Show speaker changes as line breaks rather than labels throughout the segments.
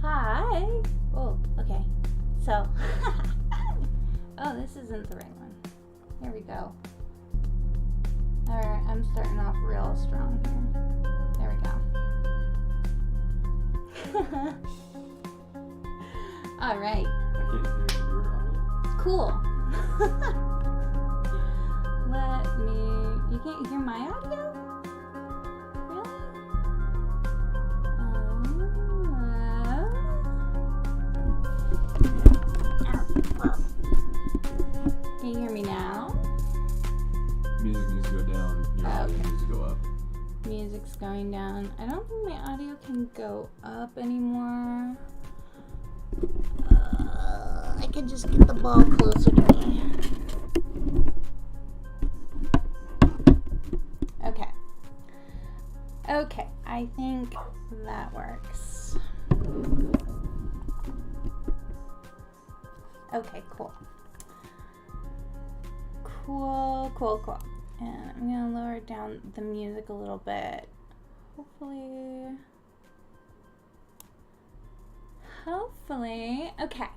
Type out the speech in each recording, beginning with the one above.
Hi. Oh, okay. So, oh, this isn't the right one. Here we go. Alright, I'm starting off real strong here. There we go. Alright.
I can't hear your audio.
It's cool. You can't hear my audio? Really? Can you hear me now?
Music needs to go down. Your audio needs to go up.
Music's going down. I don't think my audio can go up anymore. I could just get the ball closer to me. Okay, I think that works. Okay, cool. Cool. And I'm gonna lower down the music a little bit. Hopefully, okay.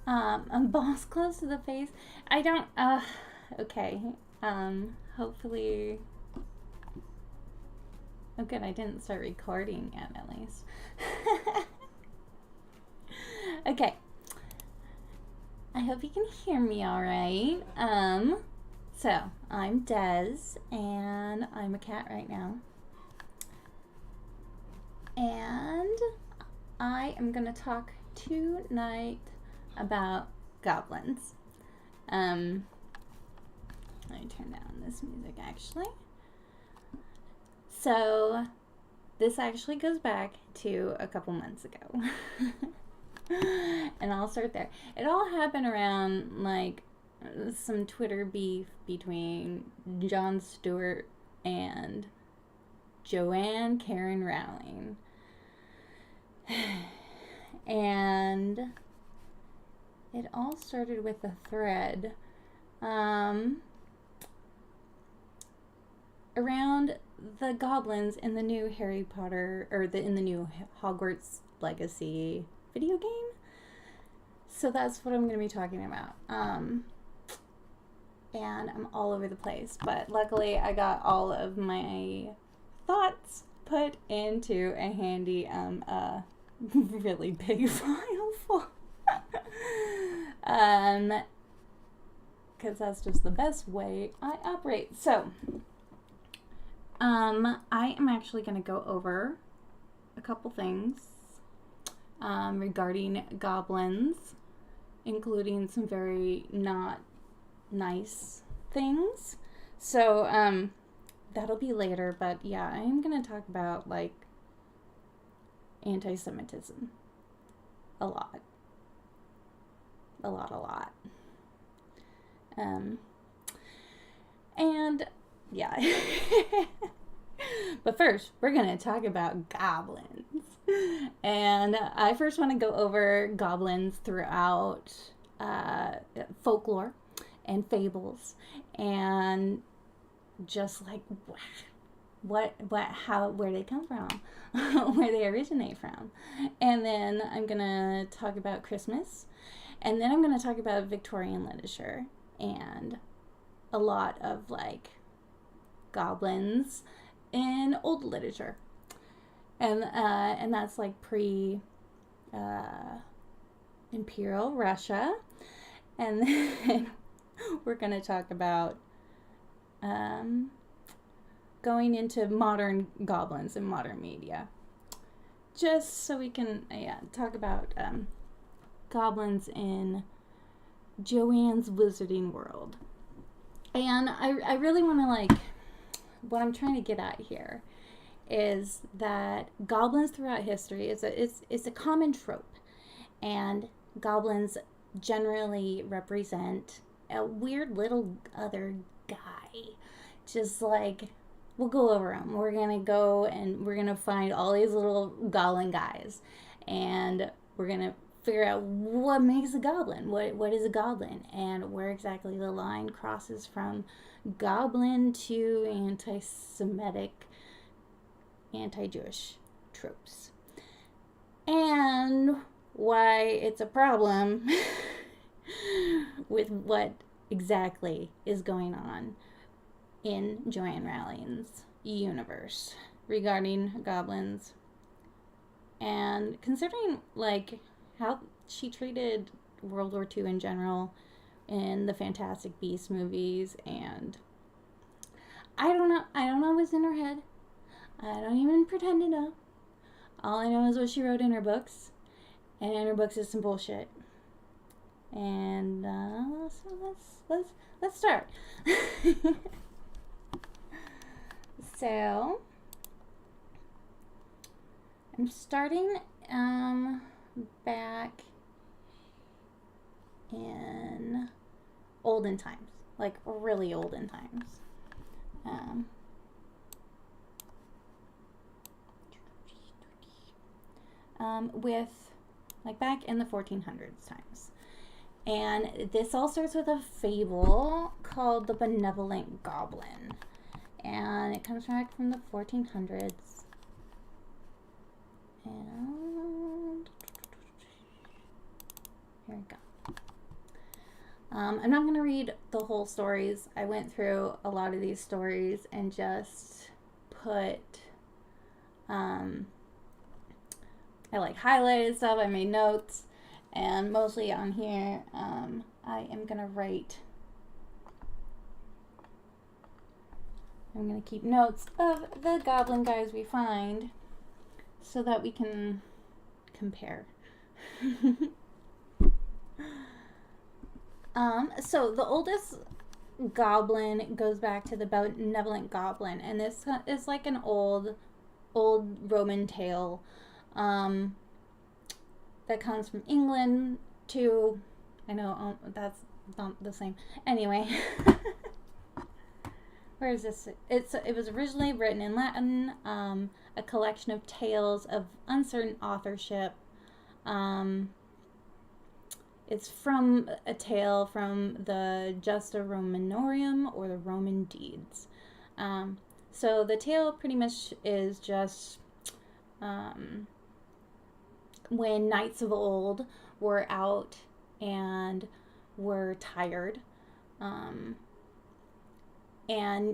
Balls close to the face. I don't, okay. Hopefully. Oh, good, I didn't start recording yet, at least. Okay. I hope you can hear me all right. So, I'm Des, and I'm a cat right now. And I am going to talk tonight about goblins. Let me turn down this music, actually. So, this actually goes back to a couple months ago. And I'll start there. It all happened around, like, some Twitter beef between Jon Stewart and Joanne Karen Rowling. And it all started with a thread around the goblins in the new Harry Potter, or in the new Hogwarts Legacy video game. So that's what I'm going to be talking about. And I'm all over the place, but luckily I got all of my thoughts put into a handy, really big file full. Because that's just the best way I operate. So, I am actually going to go over a couple things regarding goblins, including some very not nice things. So, that'll be later, but yeah, I am going to talk about, like, anti-Semitism. A lot. And, yeah. But first, we're going to talk about goblins. And I first want to go over goblins throughout folklore and fables, and just like where they come from, where they originate from. And then I'm going to talk about Christmas, and then I'm going to talk about Victorian literature and a lot of, like, goblins in old literature. And that's like pre-Imperial Russia. And then we're going to talk about going into modern goblins in modern media. Just so we can talk about goblins in Joanne's wizarding world. And I really want to, like, what I'm trying to get at here is that goblins throughout history is a common trope, and goblins generally represent a weird little other guy. Just like, we'll go over them. We're gonna go and we're gonna find all these little goblin guys, and we're gonna figure out what makes a goblin. What is a goblin, and where exactly the line crosses from goblin to anti-Semitic, anti-Jewish tropes. and why it's a problem with what exactly is going on in Joanne Rowling's universe regarding goblins, and considering like how she treated World War II in general in the Fantastic Beasts movies. And I don't know what's in her head. I don't even pretend to know. All I know is what she wrote in her books, and in her books is some bullshit. And so let's start. So I'm starting back in olden times, like really olden times. With like back in the 1400s times. And this all starts with a fable called The Benevolent Goblin. And it comes back from the 1400s. And here we go. I'm not going to read the whole stories. I went through a lot of these stories and just put, I like highlighted stuff, I made notes, and mostly on here, I am going to write, I'm going to keep notes of the goblin guys we find so that we can compare. So the oldest goblin goes back to the benevolent goblin, and this is like an old Roman tale that comes from England to, I know that's not the same. Anyway, where is this? It was originally written in Latin, a collection of tales of uncertain authorship. It's from a tale from the Justa Romanorum, or the Roman Deeds. So the tale pretty much is just when knights of old were out and were tired and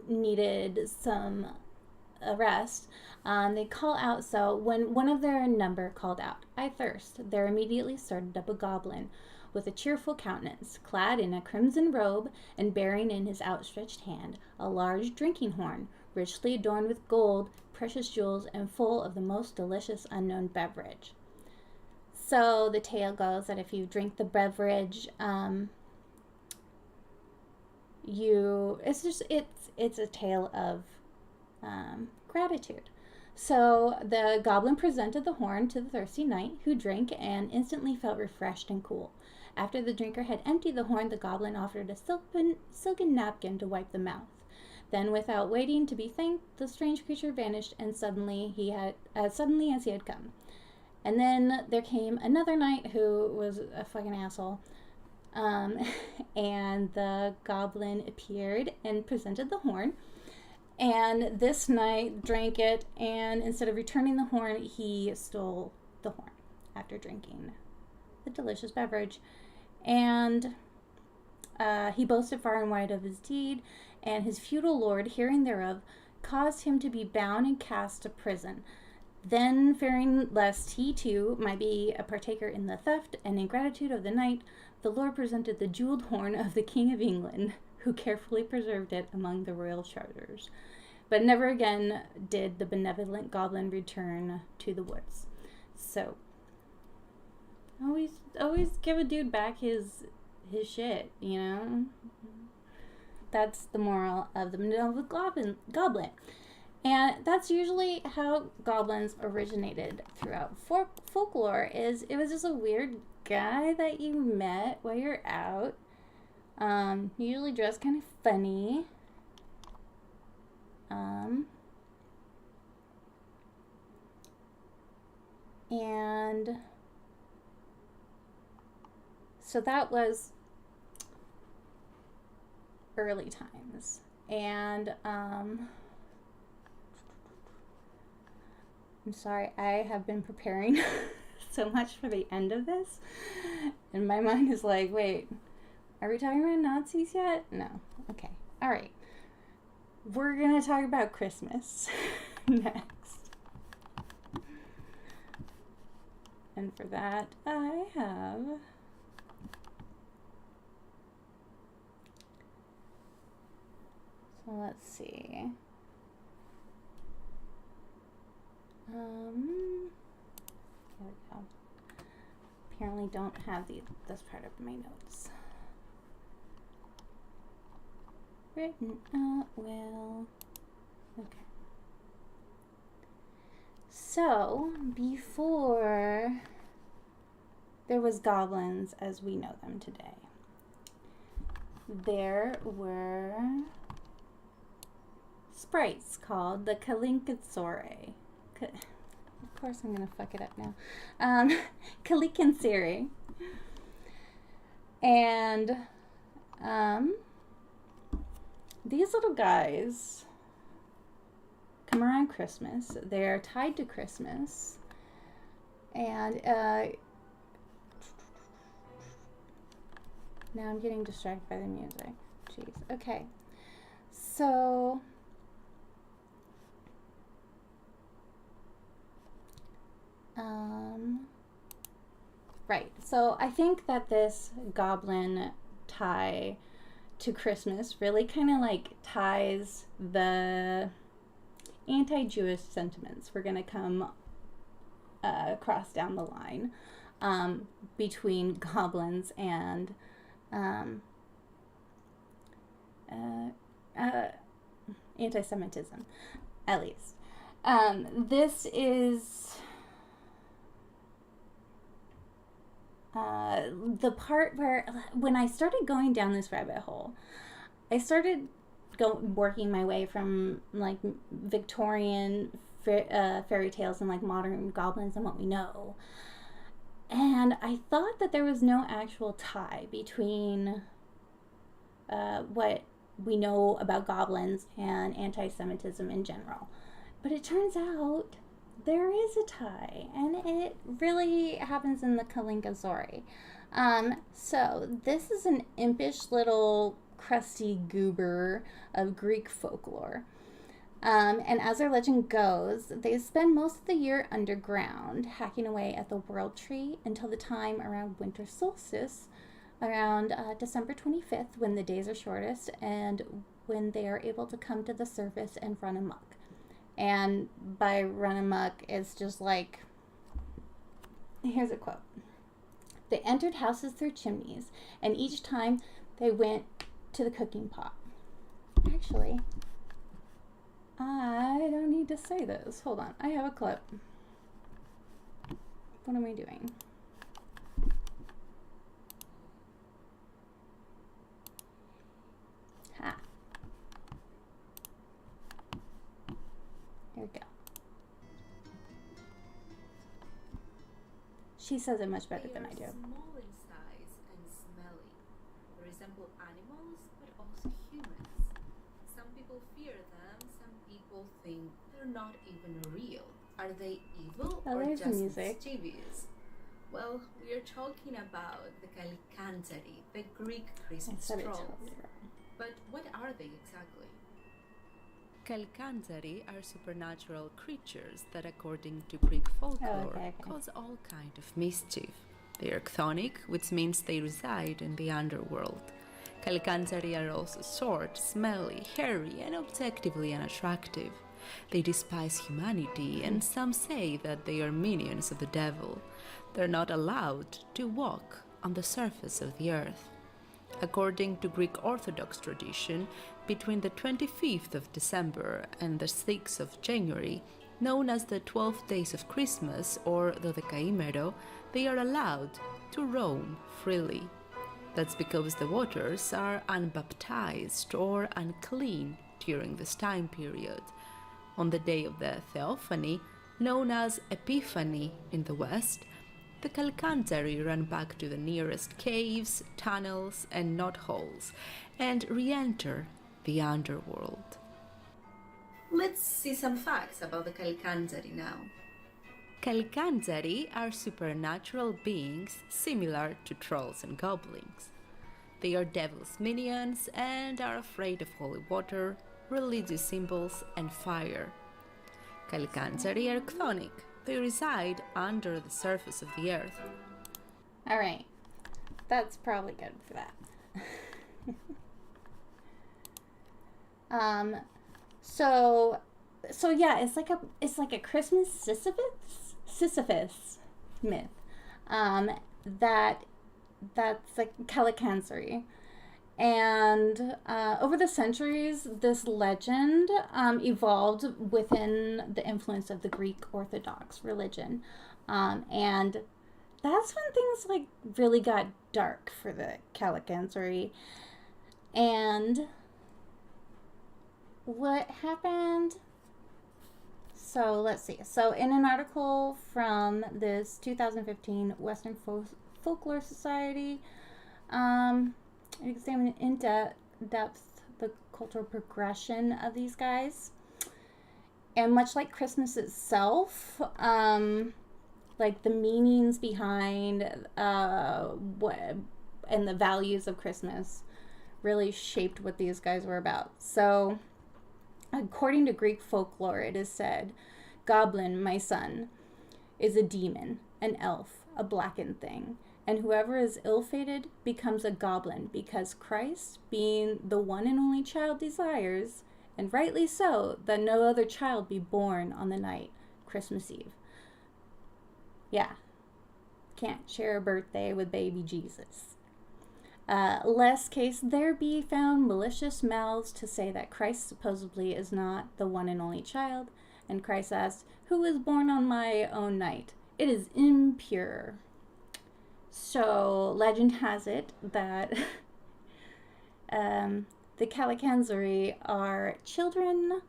needed some rest, they call out. So when one of their number called out, "I thirst," there immediately started up a goblin with a cheerful countenance, clad in a crimson robe, and bearing in his outstretched hand a large drinking horn, richly adorned with gold, precious jewels, and full of the most delicious unknown beverage. So the tale goes that if you drink the beverage, it's a tale of gratitude. So the goblin presented the horn to the thirsty knight, who drank and instantly felt refreshed and cool. After the drinker had emptied the horn, the goblin offered a silken napkin to wipe the mouth. Then, without waiting to be thanked, the strange creature vanished, and suddenly as he had come. And then there came another knight who was a fucking asshole. And the goblin appeared and presented the horn. And this knight drank it, and instead of returning the horn, he stole the horn after drinking the delicious beverage. And he boasted far and wide of his deed, and his feudal lord, hearing thereof, caused him to be bound and cast to prison. Then, fearing lest he too might be a partaker in the theft and ingratitude of the knight, the lord presented the jeweled horn of the King of England, who carefully preserved it among the royal treasures. But never again did the benevolent goblin return to the woods. So, always give a dude back his shit, you know? That's the moral of the benevolent goblin. And that's usually how goblins originated throughout folklore. It was just a weird guy that you met while you're out. Usually dressed kind of funny. And so that was early times. And I'm sorry, I have been preparing so much for the end of this. And my mind is like, wait, are we talking about Nazis yet? No. Okay. All right. We're going to talk about Christmas next. And for that, I have... So let's see. Here we go. Apparently don't have this part of my notes. Written out well. Okay. So, before there was goblins as we know them today, there were sprites called the Kalinkasore. Of course I'm going to fuck it up now. Kalinkasore. And these little guys come around Christmas. They're tied to Christmas. And now I'm getting distracted by the music. Jeez. Okay. So right. So I think that this goblin tie to Christmas really kind of like ties the anti-Jewish sentiments we're going to come across down the line between goblins and anti-Semitism, at least. This is the part where, when I started going down this rabbit hole, I started working my way from like Victorian fairy tales and like modern goblins and what we know. And I thought that there was no actual tie between what we know about goblins and anti-Semitism in general. But it turns out there is a tie, and it really happens in the Kalinkasore. So this is an impish little crusty goober of Greek folklore. And as our legend goes, they spend most of the year underground, hacking away at the world tree until the time around winter solstice, around December 25th, when the days are shortest and when they are able to come to the surface and run amok. And by run amok, it's just like, here's a quote. They entered houses through chimneys, and each time they went to the cooking pot. Actually, I don't need to say this. Hold on, I have a clip. What am I doing? Ha. Here we go. She says it much better than I do.
They are small in size and smelly. They resemble animals, but also humans. Some people fear them, some people think they're not even real. Are they evil or just mischievous? Well, we are talking about the Kalinkasore, the Greek Christmas trolls. But what are they exactly? Kalinkasore are supernatural creatures that, according to Greek folklore, cause all kind of mischief. They are chthonic, which means they reside in the underworld. Kalinkasore are also short, smelly, hairy, and objectively unattractive. They despise humanity, and some say that they are minions of the devil. They're not allowed to walk on the surface of the earth. According to Greek Orthodox tradition, between the 25th of December and the 6th of January, known as the 12 days of Christmas or the Dekaimero, they are allowed to roam freely. That's because the waters are unbaptized or unclean during this time period. On the day of the Theophany, known as Epiphany in the West, the Kalinkasore run back to the nearest caves, tunnels, and knotholes and re-enter the underworld. Let's see some facts about the Kalinkasore now. Kalkanzari are supernatural beings similar to trolls and goblins. They are devil's minions and are afraid of holy water, religious symbols, and fire. Kalkanzari are chthonic. They reside under the surface of the earth.
All right. That's probably good for that. So yeah, it's like a Christmas Sisyphus myth. That's like Kalkanzari. And over the centuries, this legend evolved within the influence of the Greek Orthodox religion. And that's when things like really got dark for the Kalkanzari. And what happened? So let's see. So in an article from this 2015 Western Folklore Society, it examined in depth the cultural progression of these guys. And much like Christmas itself, like the meanings behind what and the values of Christmas really shaped what these guys were about. So according to Greek folklore, it is said, Goblin, my son, is a demon, an elf, a blackened thing, and whoever is ill-fated becomes a goblin because Christ, being the one and only child, desires, and rightly so, that no other child be born on the night, Christmas Eve. Yeah, can't share a birthday with baby Jesus. Lest case there be found malicious mouths to say that Christ supposedly is not the one and only child, and Christ asks, who was born on my own night? It is impure. So legend has it that the Kalkanzari are children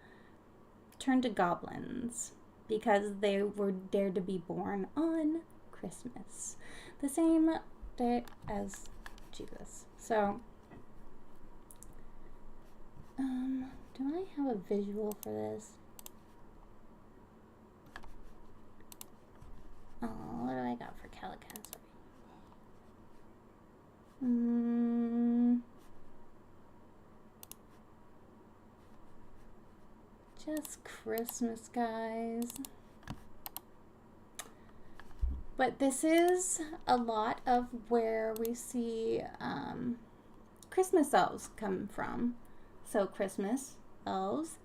turned to goblins because they were dared to be born on Christmas, the same day as Jesus. So, do I have a visual for this? Oh, what do I got for Kalkanzari? Just Christmas, guys. But this is a lot of where we see Christmas elves come from. So Christmas elves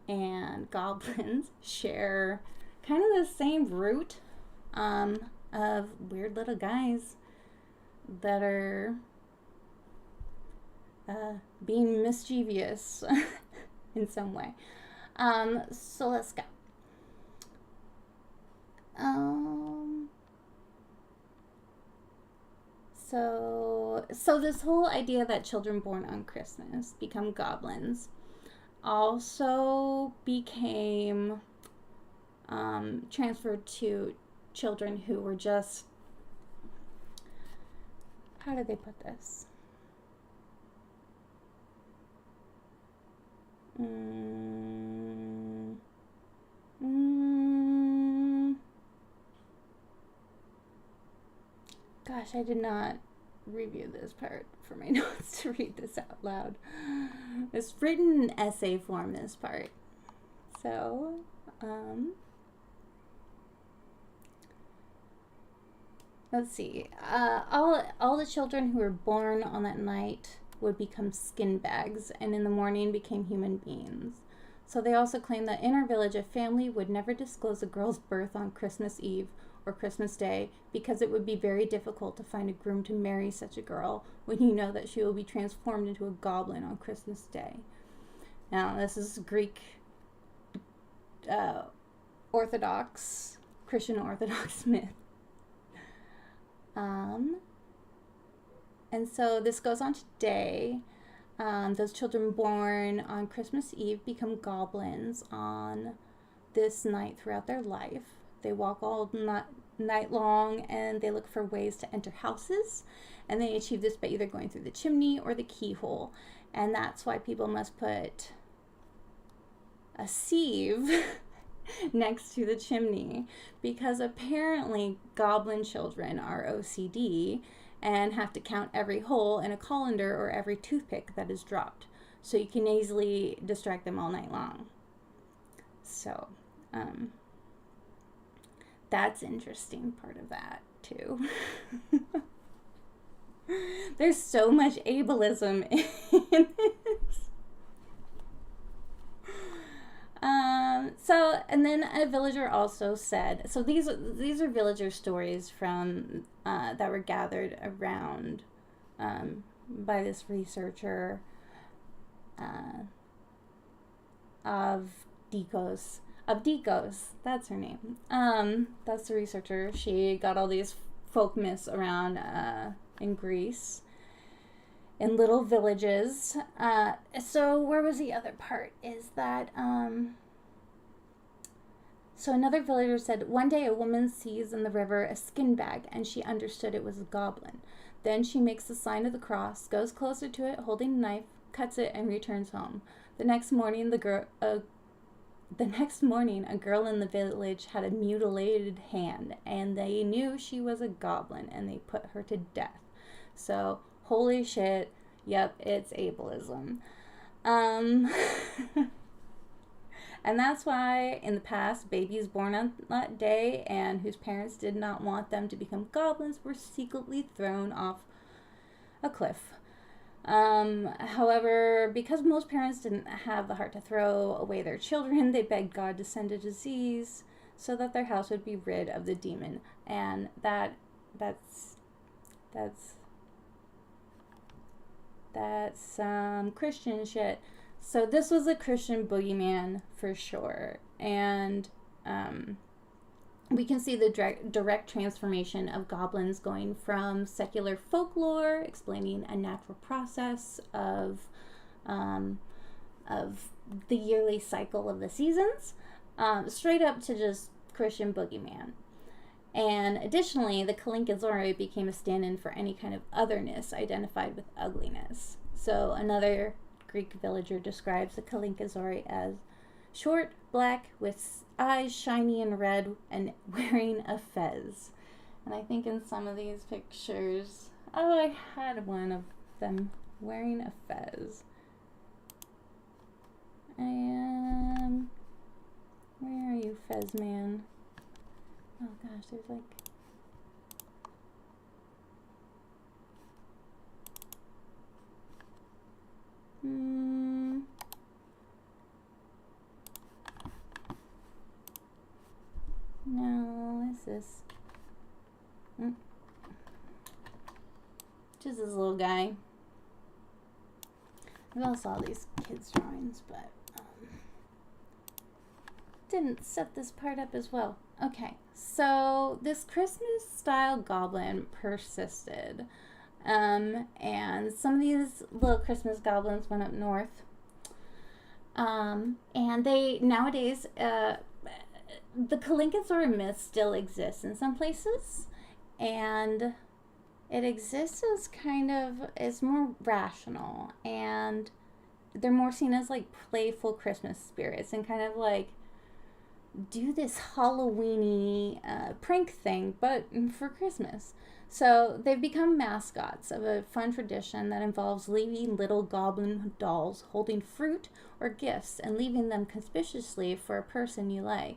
and goblins share kind of the same root of weird little guys that are being mischievous in some way. So let's go. So this whole idea that children born on Christmas become goblins also became transferred to children who were just, how did they put this? Gosh, I did not review this part for my notes to read this out loud. It's written in essay form, this part. So, let's see. All the children who were born on that night would become skin bags, and in the morning became human beings. So they also claim that in our village, a family would never disclose a girl's birth on Christmas Eve or Christmas Day because it would be very difficult to find a groom to marry such a girl when you know that she will be transformed into a goblin on Christmas Day. Now, this is Greek Orthodox, Christian Orthodox myth. And so this goes on today. Those children born on Christmas Eve become goblins on this night throughout their life. They walk all night long and they look for ways to enter houses. And they achieve this by either going through the chimney or the keyhole. And that's why people must put a sieve next to the chimney, because apparently goblin children are OCD and have to count every hole in a colander or every toothpick that is dropped, so you can easily distract them all night long. So that's interesting part of that too. There's so much ableism in this. And then a villager also said, so these are villager stories from that were gathered around by this researcher of Dikos, that's her name. That's the researcher. She got all these folk myths around in Greece, in little villages. So where was the other part? Is that so another villager said, one day a woman sees in the river a skin bag, and she understood it was a goblin. Then she makes the sign of the cross, goes closer to it, holding a knife, cuts it, and returns home. The next morning, a girl in the village had a mutilated hand, and they knew she was a goblin, and they put her to death. So, holy shit, yep, it's ableism. And that's why, in the past, babies born on that day and whose parents did not want them to become goblins were secretly thrown off a cliff. However, because most parents didn't have the heart to throw away their children, they begged God to send a disease so that their house would be rid of the demon. And that's some Christian shit. So this was a Christian boogeyman for sure. And we can see the direct transformation of goblins going from secular folklore, explaining a natural process of the yearly cycle of the seasons, straight up to just Christian boogeyman. And additionally, the Kalinkazori became a stand-in for any kind of otherness identified with ugliness. So another Greek villager describes the Kalinkazori as short, black, with eyes shiny and red, and wearing a fez. And I think in some of these pictures, I had one of them wearing a fez. Where are you, Fez man? Oh gosh, there's like... No, what's this? Just this little guy. I also saw these kids' drawings, but didn't set this part up as well. Okay, so this Christmas-style goblin persisted. And some of these little Christmas goblins went up north. And they, nowadays, the Kalinkazori myth still exists in some places. And it exists as kind of, it's more rational. And they're more seen as like playful Christmas spirits and kind of like do this Halloween-y prank thing, but for Christmas. So they've become mascots of a fun tradition that involves leaving little goblin dolls holding fruit or gifts and leaving them conspicuously for a person you like,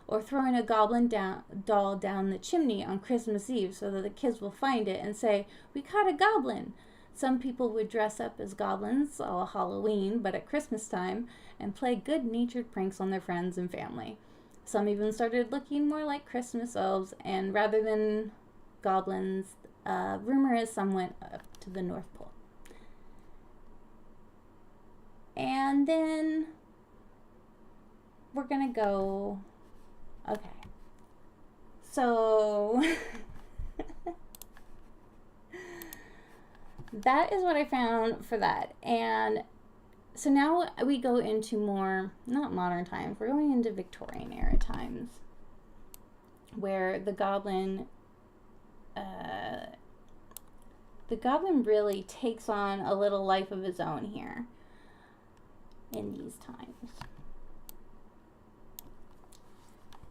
or throwing a goblin doll down the chimney on Christmas Eve so that the kids will find it and say, "We caught a goblin." Some people would dress up as goblins all Halloween, but at Christmas time, and play good-natured pranks on their friends and family. Some even started looking more like Christmas elves, and rather than goblins, rumor is some went up to the North Pole. And then we're gonna go, okay, so that is what I found for that. And so now we go into more, not modern times, we're going into Victorian era times, where the goblin really takes on a little life of his own here in these times.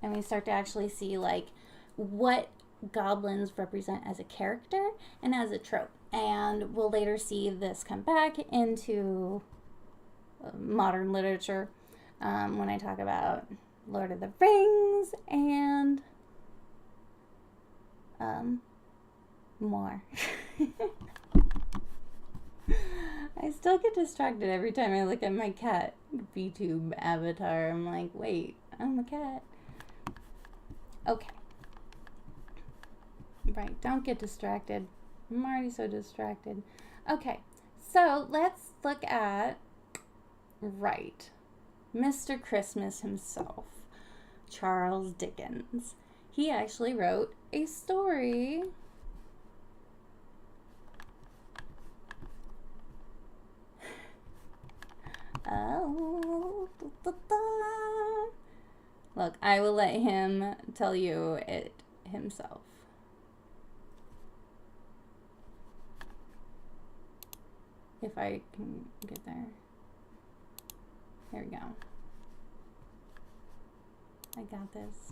and we start to actually see like what goblins represent as a character and as a trope. And we'll later see this come back into modern literature when I talk about Lord of the Rings and more. I still get distracted every time I look at my cat VTube avatar. I'm like, wait, I'm a cat. Okay. Right, don't get distracted. I'm already so distracted. Okay, so let's look at, right, Mr. Christmas himself, Charles Dickens. He actually wrote a story Look, I will let him tell you it himself. If I can get there. Here we go. I got this.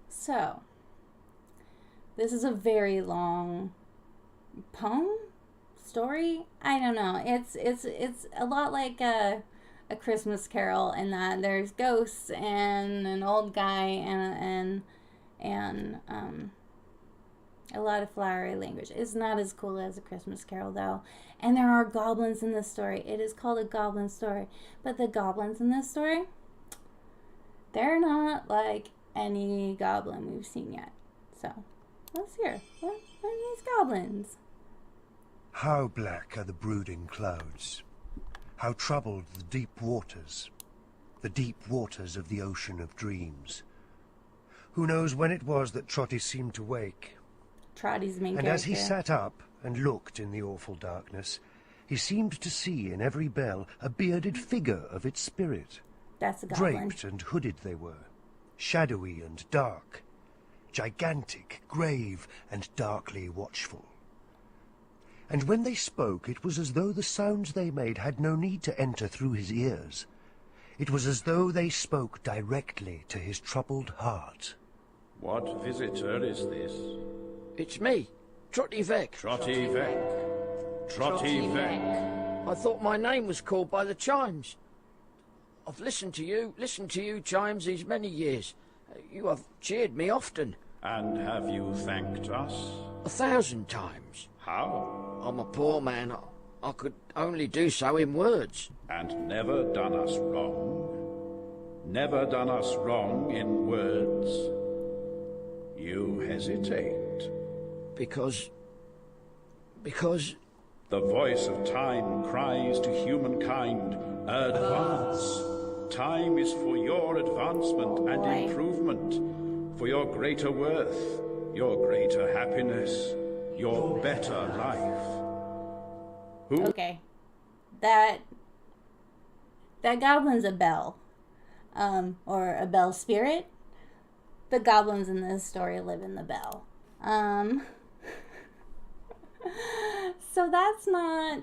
So, this is a very long poem? Story? I don't know. It's a lot like a Christmas Carol in that there's ghosts and an old guy and a lot of flowery language. It's not as cool as a Christmas Carol though. And there are goblins in this story. It is called a goblin story. But the goblins in this story, they're not like any goblin we've seen yet. So, let's hear. What are these goblins?
How black are the brooding clouds, how troubled the deep waters of the ocean of dreams. Who knows when it was that Trotty seemed to wake?
Trotty's main
and
character.
As he sat up and looked in the awful darkness, he seemed to see in every bell a bearded figure of its spirit.
That's a goblin.
Draped and hooded they were, shadowy and dark, gigantic, grave and darkly watchful. And when they spoke, it was as though the sounds they made had no need to enter through his ears. It was as though they spoke directly to his troubled heart.
What visitor is this?
It's me, Trotty Veck.
Trotty Veck. Trotty Veck.
I thought my name was called by the chimes. I've listened to you, chimes, these many years. You have cheered me often.
And have you thanked us?
1,000 times.
How?
I'm a poor man. I could only do so in words.
And never done us wrong? Never done us wrong in words? You hesitate.
Because...
The voice of time cries to humankind, advance. Time is for your advancement and improvement, for your greater worth, your greater happiness, your better life. Who?
Okay. That goblin's a bell. Or a bell spirit. The goblins in this story live in the bell. So that's not,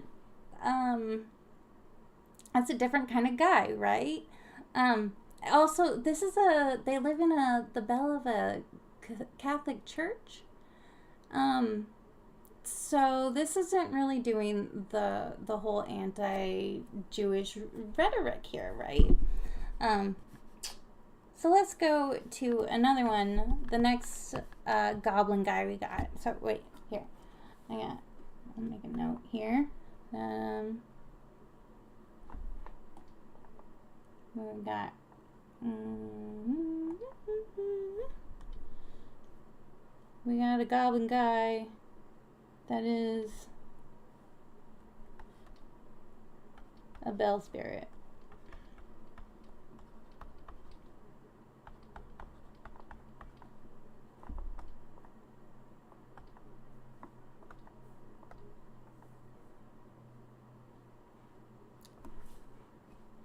that's a different kind of guy, right? Also, they live in the bell of a Catholic church. So this isn't really doing the whole anti-Jewish rhetoric here, right? So let's go to another one. The next goblin guy we got. So wait, here. I'll make a note here. What we got? We got a goblin guy that is a bell spirit.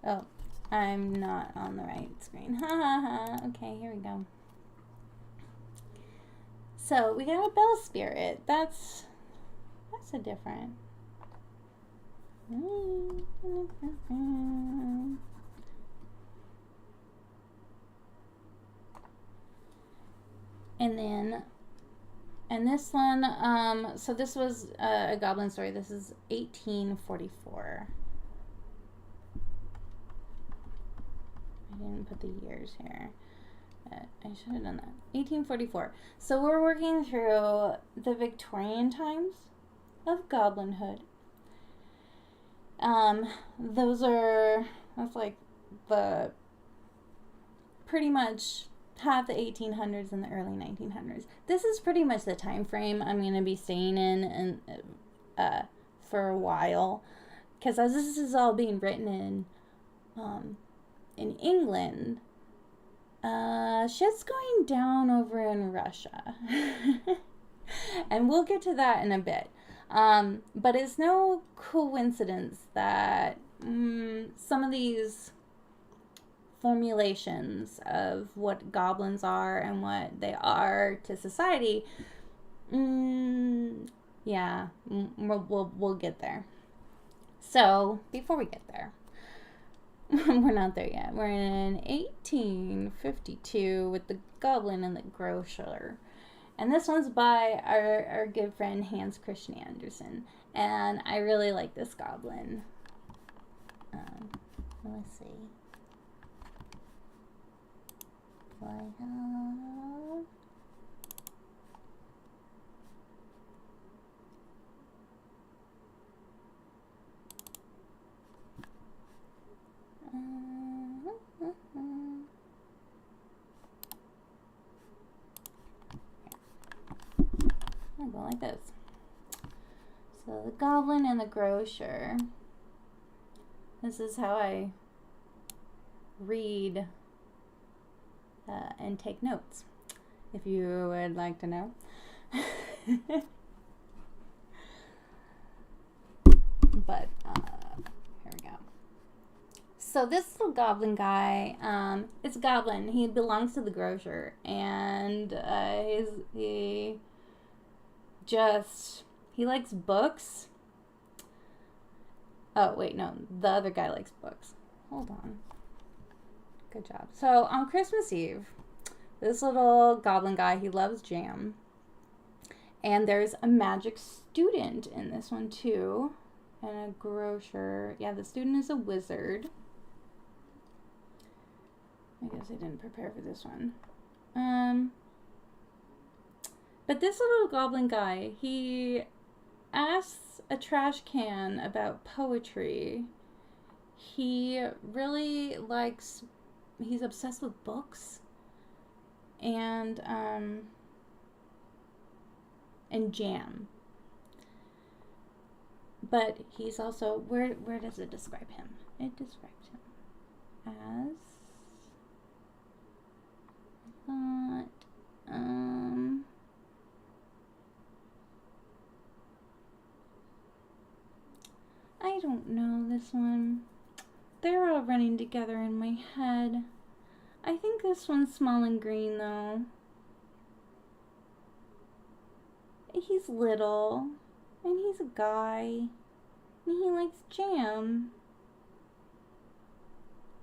Oh, I'm not on the right screen. Ha ha ha. Okay, here we go. So we got a bell spirit. That's a different. And this one, so this was a goblin story. This is 1844. I didn't put the years here. I should have done that. 1844. So we're working through the Victorian times of goblinhood. That's like the pretty much half the 1800s and the early 1900s. This is pretty much the time frame I'm going to be staying in and for a while, because as this is all being written in England, shit's going down over in Russia. And we'll get to that in a bit. But it's no coincidence that some of these formulations of what goblins are and what they are to society, yeah, we'll get there. So before we get there, we're not there yet. We're in 1852 with the Goblin and the Grocer. And this one's by our good friend Hans Christian Andersen. And I really like this goblin. Let's see. So I have... I'll go like this. So the Goblin and the Grocer. This is how I read and take notes, if you would like to know. But here we go. So this little goblin guy, it's a goblin. He belongs to the grocer, and he likes books. Oh wait, no, the other guy likes books. Hold on. Good job. So on Christmas Eve, this little goblin guy, he loves jam. And there's a magic student in this one too. And a grocer. Yeah, the student is a wizard. I guess I didn't prepare for this one. But this little goblin guy, he asks a trash can about poetry. He really likes... He's obsessed with books and jam. But he's also, where does it describe him? It describes him as I don't know this one. They're all running together in my head. I think this one's small and green, though. He's little, and he's a guy, and he likes jam.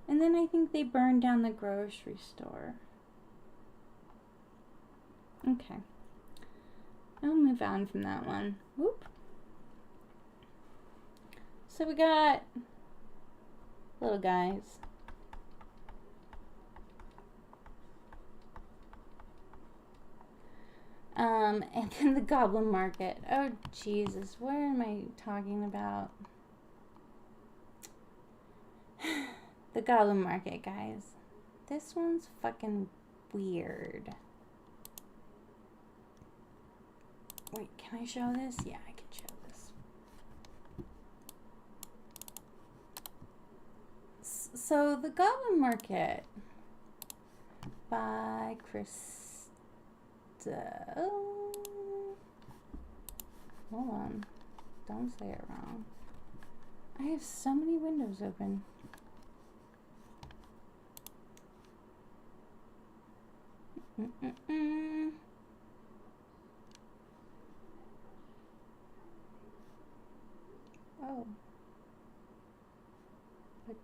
And then I think they burned down the grocery store. Okay. I'll move on from that one. Whoop. So we got little guys. And then the Goblin Market. Oh, Jesus. What am I talking about? The Goblin Market, guys. This one's fucking weird. Wait, can I show this? Yeah, I can show this. So, the Goblin Market by hold on. Don't say it wrong. I have so many windows open. Oh. But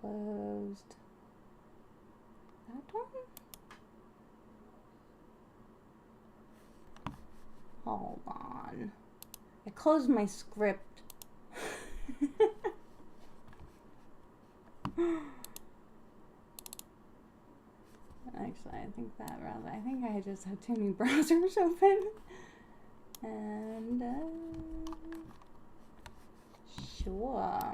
closed. close my script. Actually, I think I just have too many browsers open. And, sure.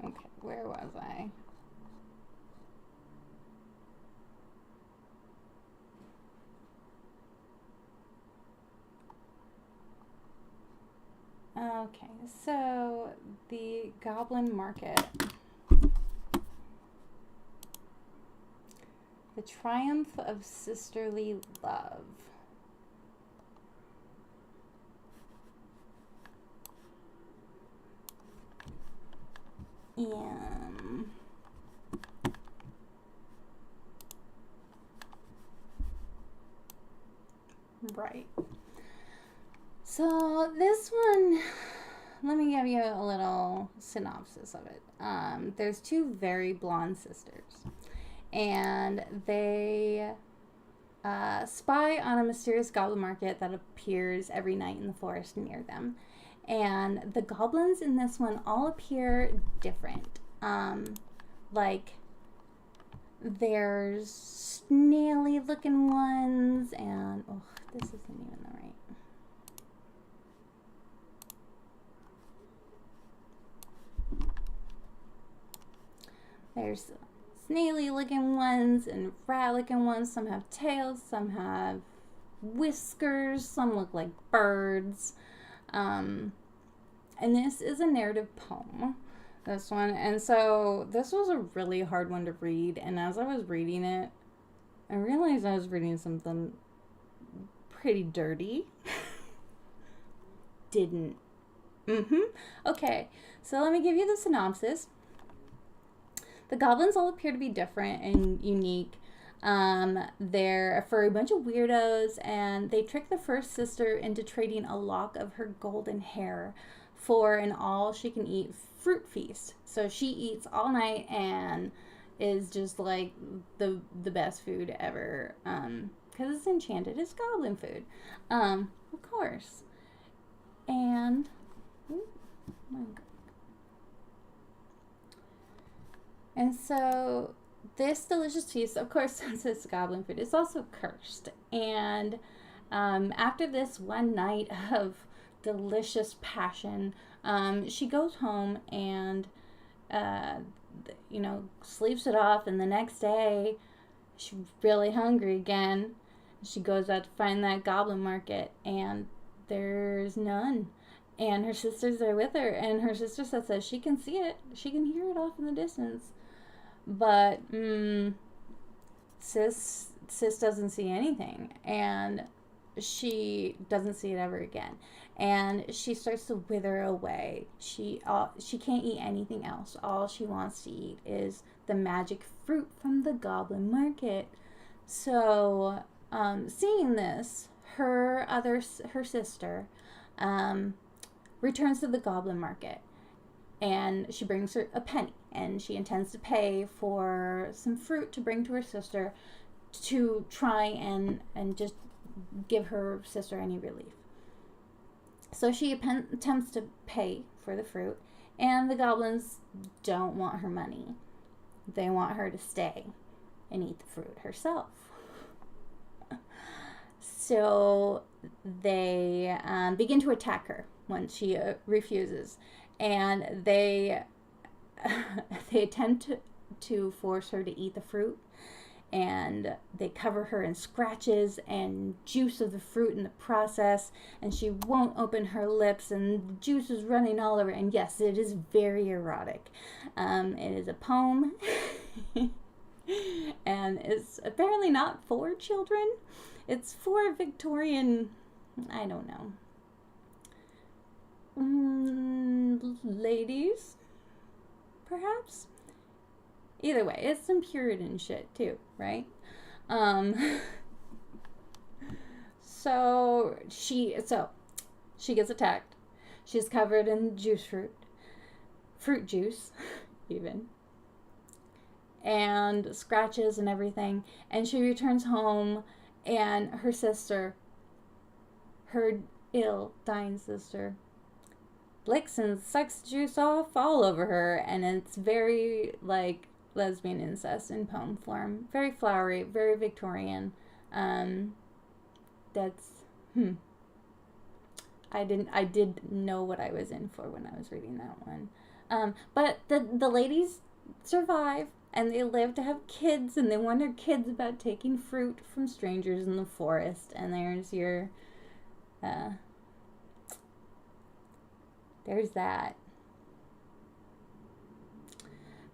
Okay, where was I? Okay, so the Goblin Market. The Triumph of Sisterly Love. Right. So this one, let me give you a little synopsis of it. There's two very blonde sisters, and they spy on a mysterious goblin market that appears every night in the forest near them. And the goblins in this one all appear different. Like, there's snaily looking ones, and oh, this isn't even the right. There's snaily looking ones and rat looking ones. Some have tails, some have whiskers, some look like birds. And this is a narrative poem, this one. And so this was a really hard one to read. And as I was reading it, I realized I was reading something pretty dirty. Didn't. Okay, so let me give you the synopsis. The goblins all appear to be different and unique. They're a furry bunch of weirdos, and they trick the first sister into trading a lock of her golden hair for an all-she-can-eat fruit feast. So she eats all night and is just like the best food ever, because it's enchanted. It's goblin food, of course. And And so this delicious feast, of course, since it's goblin food, is also cursed. And after this one night of delicious passion, she goes home and, sleeps it off. And the next day, she's really hungry again. She goes out to find that goblin market, and there's none. And her sister's there with her, and her sister says she can see it. She can hear it off in the distance. But sis doesn't see anything, and she doesn't see it ever again. And she starts to wither away. She can't eat anything else. All she wants to eat is the magic fruit from the goblin market. So, seeing this, her sister returns to the goblin market, and she brings her a penny, and she intends to pay for some fruit to bring to her sister to try and just give her sister any relief. So she attempts to pay for the fruit, and the goblins don't want her money. They want her to stay and eat the fruit herself. So they begin to attack her when she refuses, and they attempt to force her to eat the fruit, and they cover her in scratches and juice of the fruit in the process, and she won't open her lips, and the juice is running all over. And yes, it is very erotic. It is a poem, and it's apparently not for children. It's for Victorian, I don't know, ladies, perhaps. Either way, it's some Puritan shit too, right? So she gets attacked. She's covered in fruit juice, even. and scratches and everything. And she returns home, and her sister, her dying sister, licks and sucks juice off all over her, and it's very like lesbian incest in poem form. Very flowery, very Victorian. I did know what I was in for when I was reading that one. But the ladies survive, and they live to have kids, and they warn their kids about taking fruit from strangers in the forest. And there's your, there's that.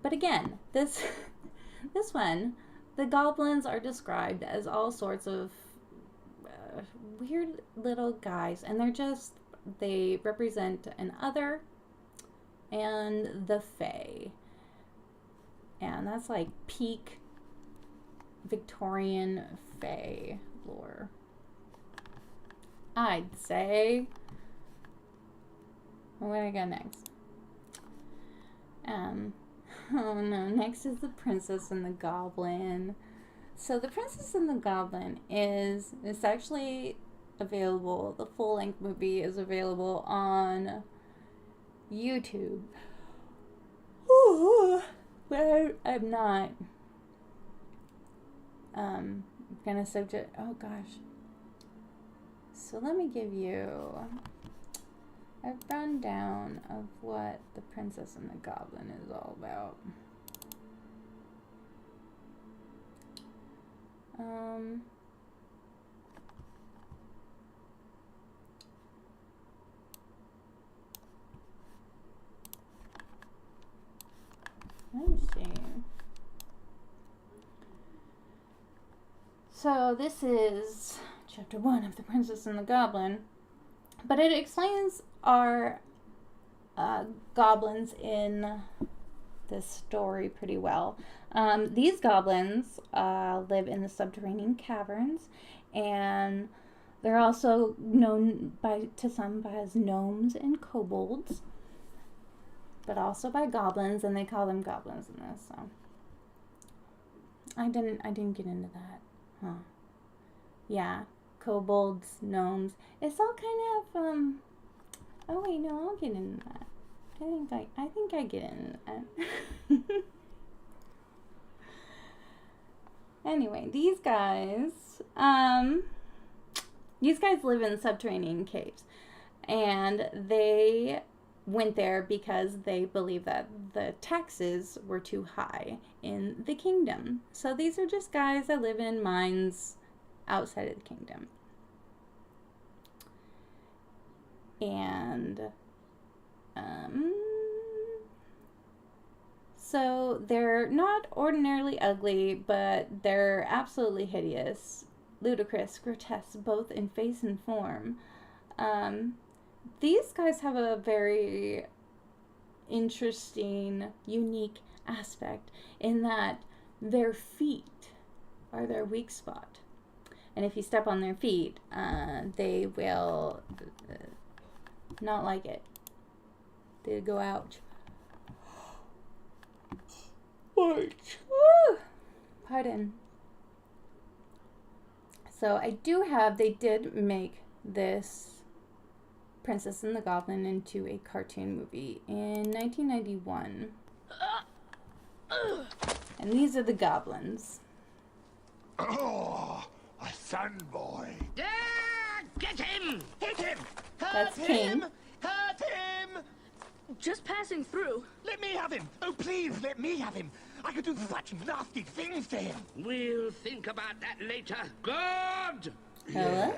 But again, this one, the goblins are described as all sorts of weird little guys, and they represent an other and the fae. And that's like peak Victorian fae lore, I'd say. What do I got next? Oh no, next is The Princess and the Goblin. So The Princess and the Goblin it's actually available, the full-length movie is available on YouTube. Ooh, but I'm not gonna subject, oh gosh. So let me give you a rundown of what The Princess and the Goblin is all about. Let me see. So this is chapter 1 of The Princess and the Goblin, but it explains our goblins in this story pretty well. These goblins live in the subterranean caverns, and they're also known to some as gnomes and kobolds, but also by goblins, and they call them goblins in this. So I didn't get into that, huh? Yeah, kobolds, gnomes. It's all kind of oh wait, no, I'll get into that. I think I get into that. Anyway, these guys live in subterranean caves, and they went there because they believe that the taxes were too high in the kingdom. So these are just guys that live in mines outside of the kingdom. And so they're not ordinarily ugly, but they're absolutely hideous, ludicrous, grotesque, both in face and form. These guys have a very interesting, unique aspect in that their feet are their weak spot. And if you step on their feet, they will not like it. They go, ouch. Pardon. So they did make this Princess and the Goblin into a cartoon movie in 1991. And these are the goblins.
Oh, a fanboy.
Get him! Hit him!
That's King.
Hurt him!
Just passing through.
Let me have him! Oh, please, let me have him! I could do such nasty things to him! We'll think about that later. God!
Hello?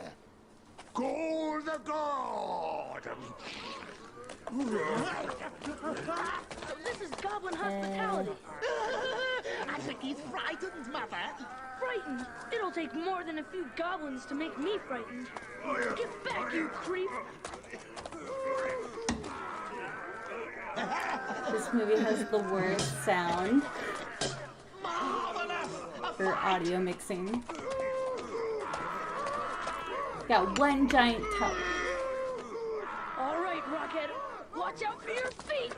Call the god!
This is Goblin hospitality.
I think he's frightened, Mother.
Frightened? It'll take more than a few goblins to make me frightened. Get back, you creep!
This movie has the worst sound for audio mixing. Got one giant toe.
All right, Rockhead. Watch out for your feet!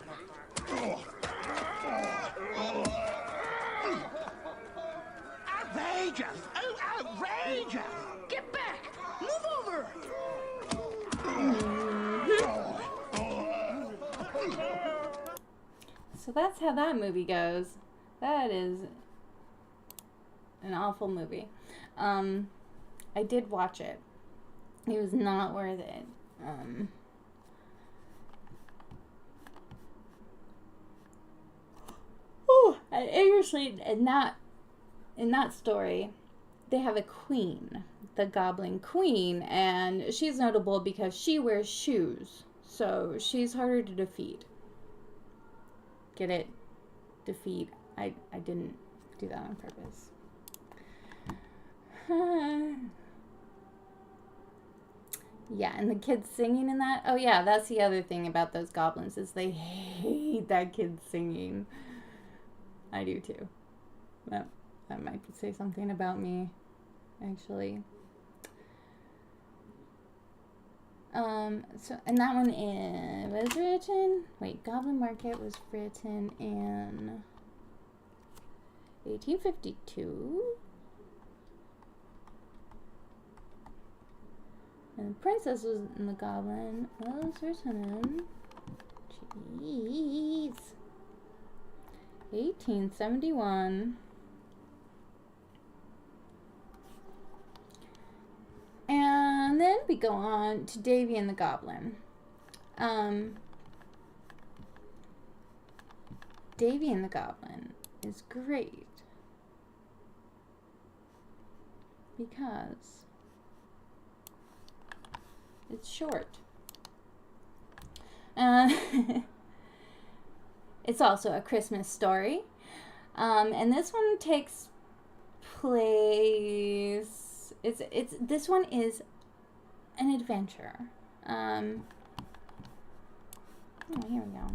outrageous! Oh, outrageous!
Get back! Move over!
So that's how that movie goes. That is an awful movie. I did watch it. It was not worth it. Seriously, in that story, they have a queen, the Goblin Queen, and she's notable because she wears shoes, so she's harder to defeat. Get it? Defeat. I didn't do that on purpose. Yeah, and the kids singing in that. Oh yeah, that's the other thing about those goblins is they hate that kid singing. I do too. That might say something about me, actually. So, and that one was written. Wait, Goblin Market was written in 1852. And the Princess was in the Goblin was written in 1871. And then we go on to Davy and the Goblin. Davy and the Goblin is great because it's short. It's also a Christmas story. And this one takes place, this one is an adventure. Oh, here we go.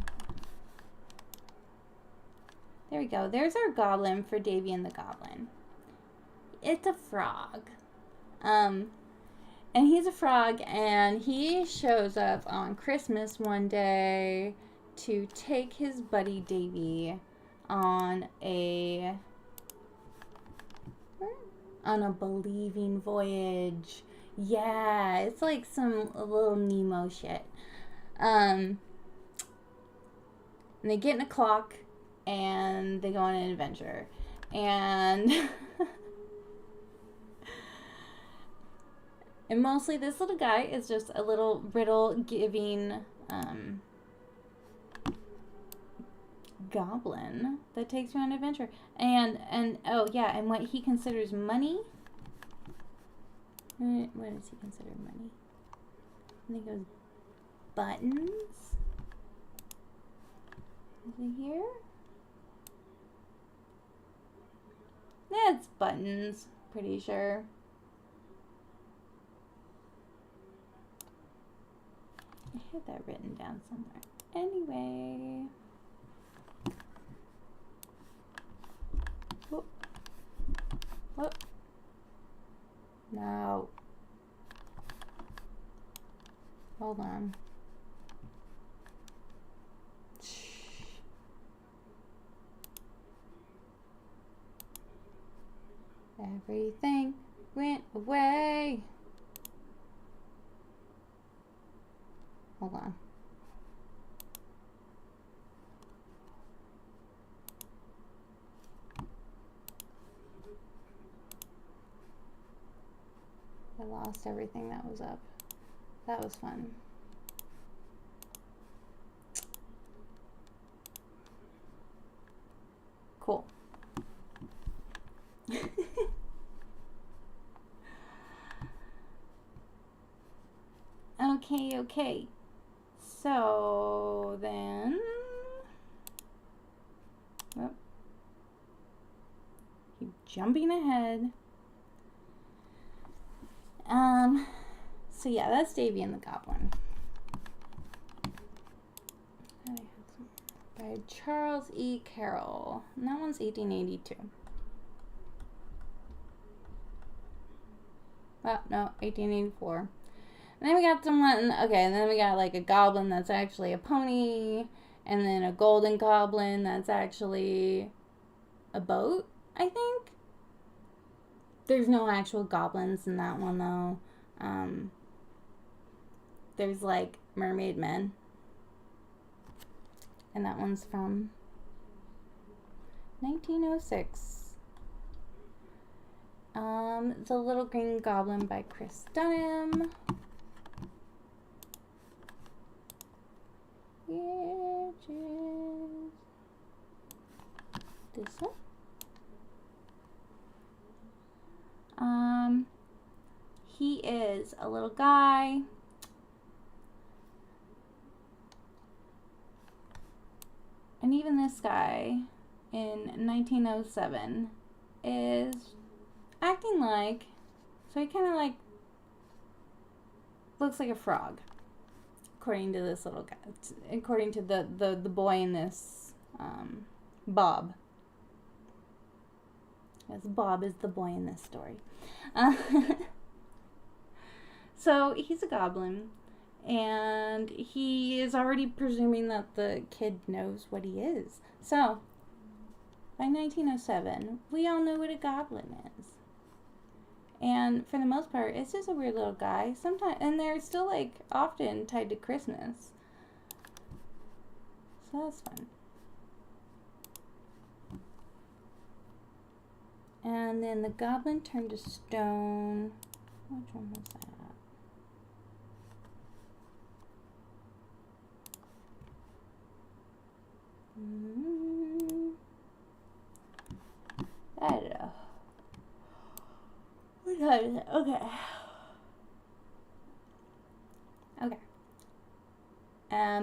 There we go. There's our goblin for Davy and the Goblin. It's a frog. And he's a frog, and he shows up on Christmas one day to take his buddy Davy on a believing voyage. Yeah, it's like some little Nemo shit. And they get in a clock and they go on an adventure. And and mostly this little guy is just a little riddle-giving goblin that takes you on an adventure. And oh yeah, and what he considers money. What does he consider money? I think it was buttons. Is it here? Yeah, it's buttons, pretty sure. I had that written down somewhere. Anyway. Whoop. Whoop. No. Hold on. Everything went away. Hold on. I lost everything that was up. That was fun. Cool. Okay. So then, oh, keep jumping ahead. So yeah, that's Davy and the Goblin. By Charles E. Carroll. And that one's 1882. Oh, no, 1884. And then we got someone, okay, and then we got like a goblin that's actually a pony, and then a golden goblin that's actually a boat, I think. There's no actual goblins in that one, though. There's, like, mermaid men. And that one's from 1906. The Little Green Goblin by Chris Dunham. Which is this one. He is a little guy. And even this guy in 1907 is acting like, so he kind of like looks like a frog, according to this little guy, according to the boy in this, Bob. Yes, Bob is the boy in this story. So he's a goblin, and he is already presuming that the kid knows what he is. So, by 1907, we all know what a goblin is. And for the most part, it's just a weird little guy. Sometimes, and they're still, like, often tied to Christmas. So that's fun. And then the goblin turned to stone. Which one was that? I don't know. What time is it? Okay.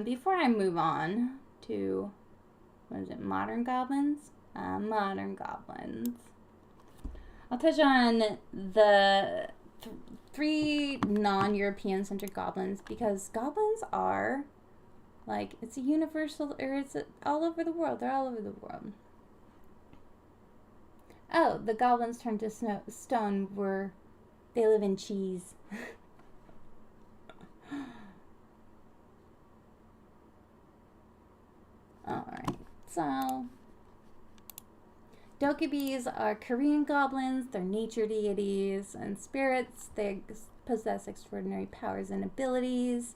Before I move on to, what is it, modern goblins? Modern goblins. I'll touch on the three non-European centered goblins, because goblins are, like, it's a universal, or it's all over the world. They're all over the world. Oh, the goblins turned to stone they live in cheese. Alright, so dokibis are Korean goblins. They're nature deities and spirits. They possess extraordinary powers and abilities.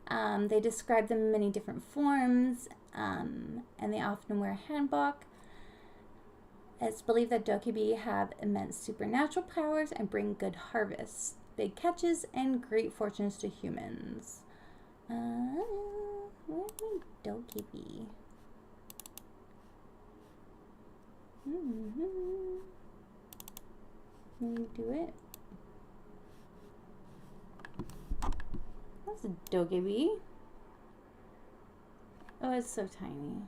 They describe them in many different forms, and they often wear a hanbok. It's believed that dokibi have immense supernatural powers and bring good harvests, big catches, and great fortunes to humans. Where's my dokibi? Let me do it. That's a dokibi. Oh, it's so tiny.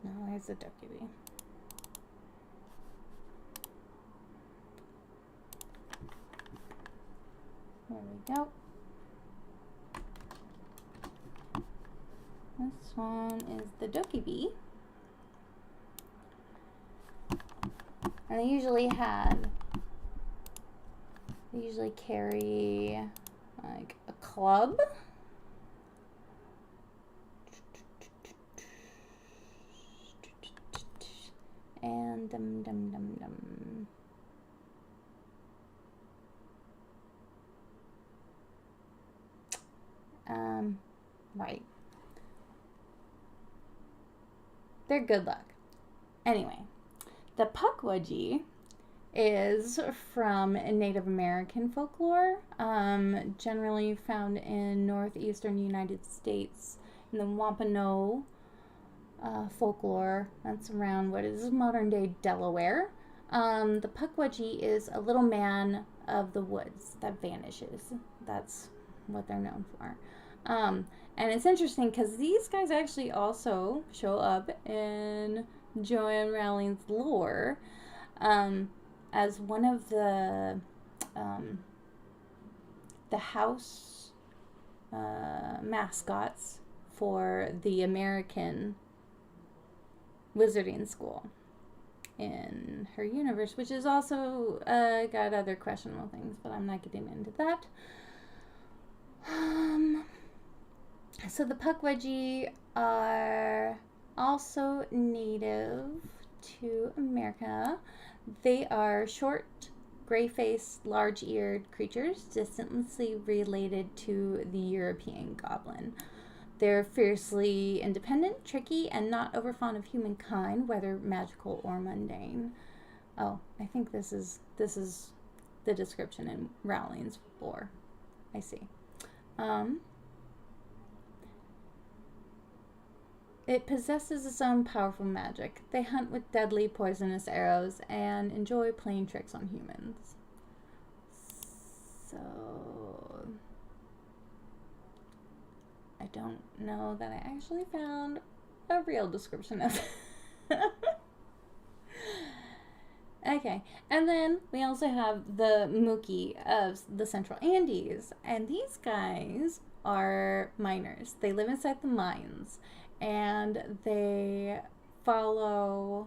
No, there's a dokibi. There we go. This one is the dokibi. And they usually carry like a club. And right. They're good luck. Anyway, the pukwudgie is from Native American folklore, generally found in northeastern United States in the Wampanoag folklore. That's around what is modern day Delaware. The pukwudgie is a little man of the woods that vanishes. That's what they're known for. And it's interesting because these guys actually also show up in Joanne Rowling's lore as one of the house mascots for the American Wizarding School in her universe, which is also got other questionable things, but I'm not getting into that. So the Pukwudgie are also native to America. They are short, gray-faced, large-eared creatures distantly related to the European goblin. They're fiercely independent, tricky, and not overfond of humankind, whether magical or mundane. Oh, I think this is the description in Rowling's lore. I see. It possesses its own powerful magic. They hunt with deadly poisonous arrows and enjoy playing tricks on humans. So I don't know that I actually found a real description of it. Okay, and then we also have the Mookie of the Central Andes, and these guys are miners. They live inside the mines, and they following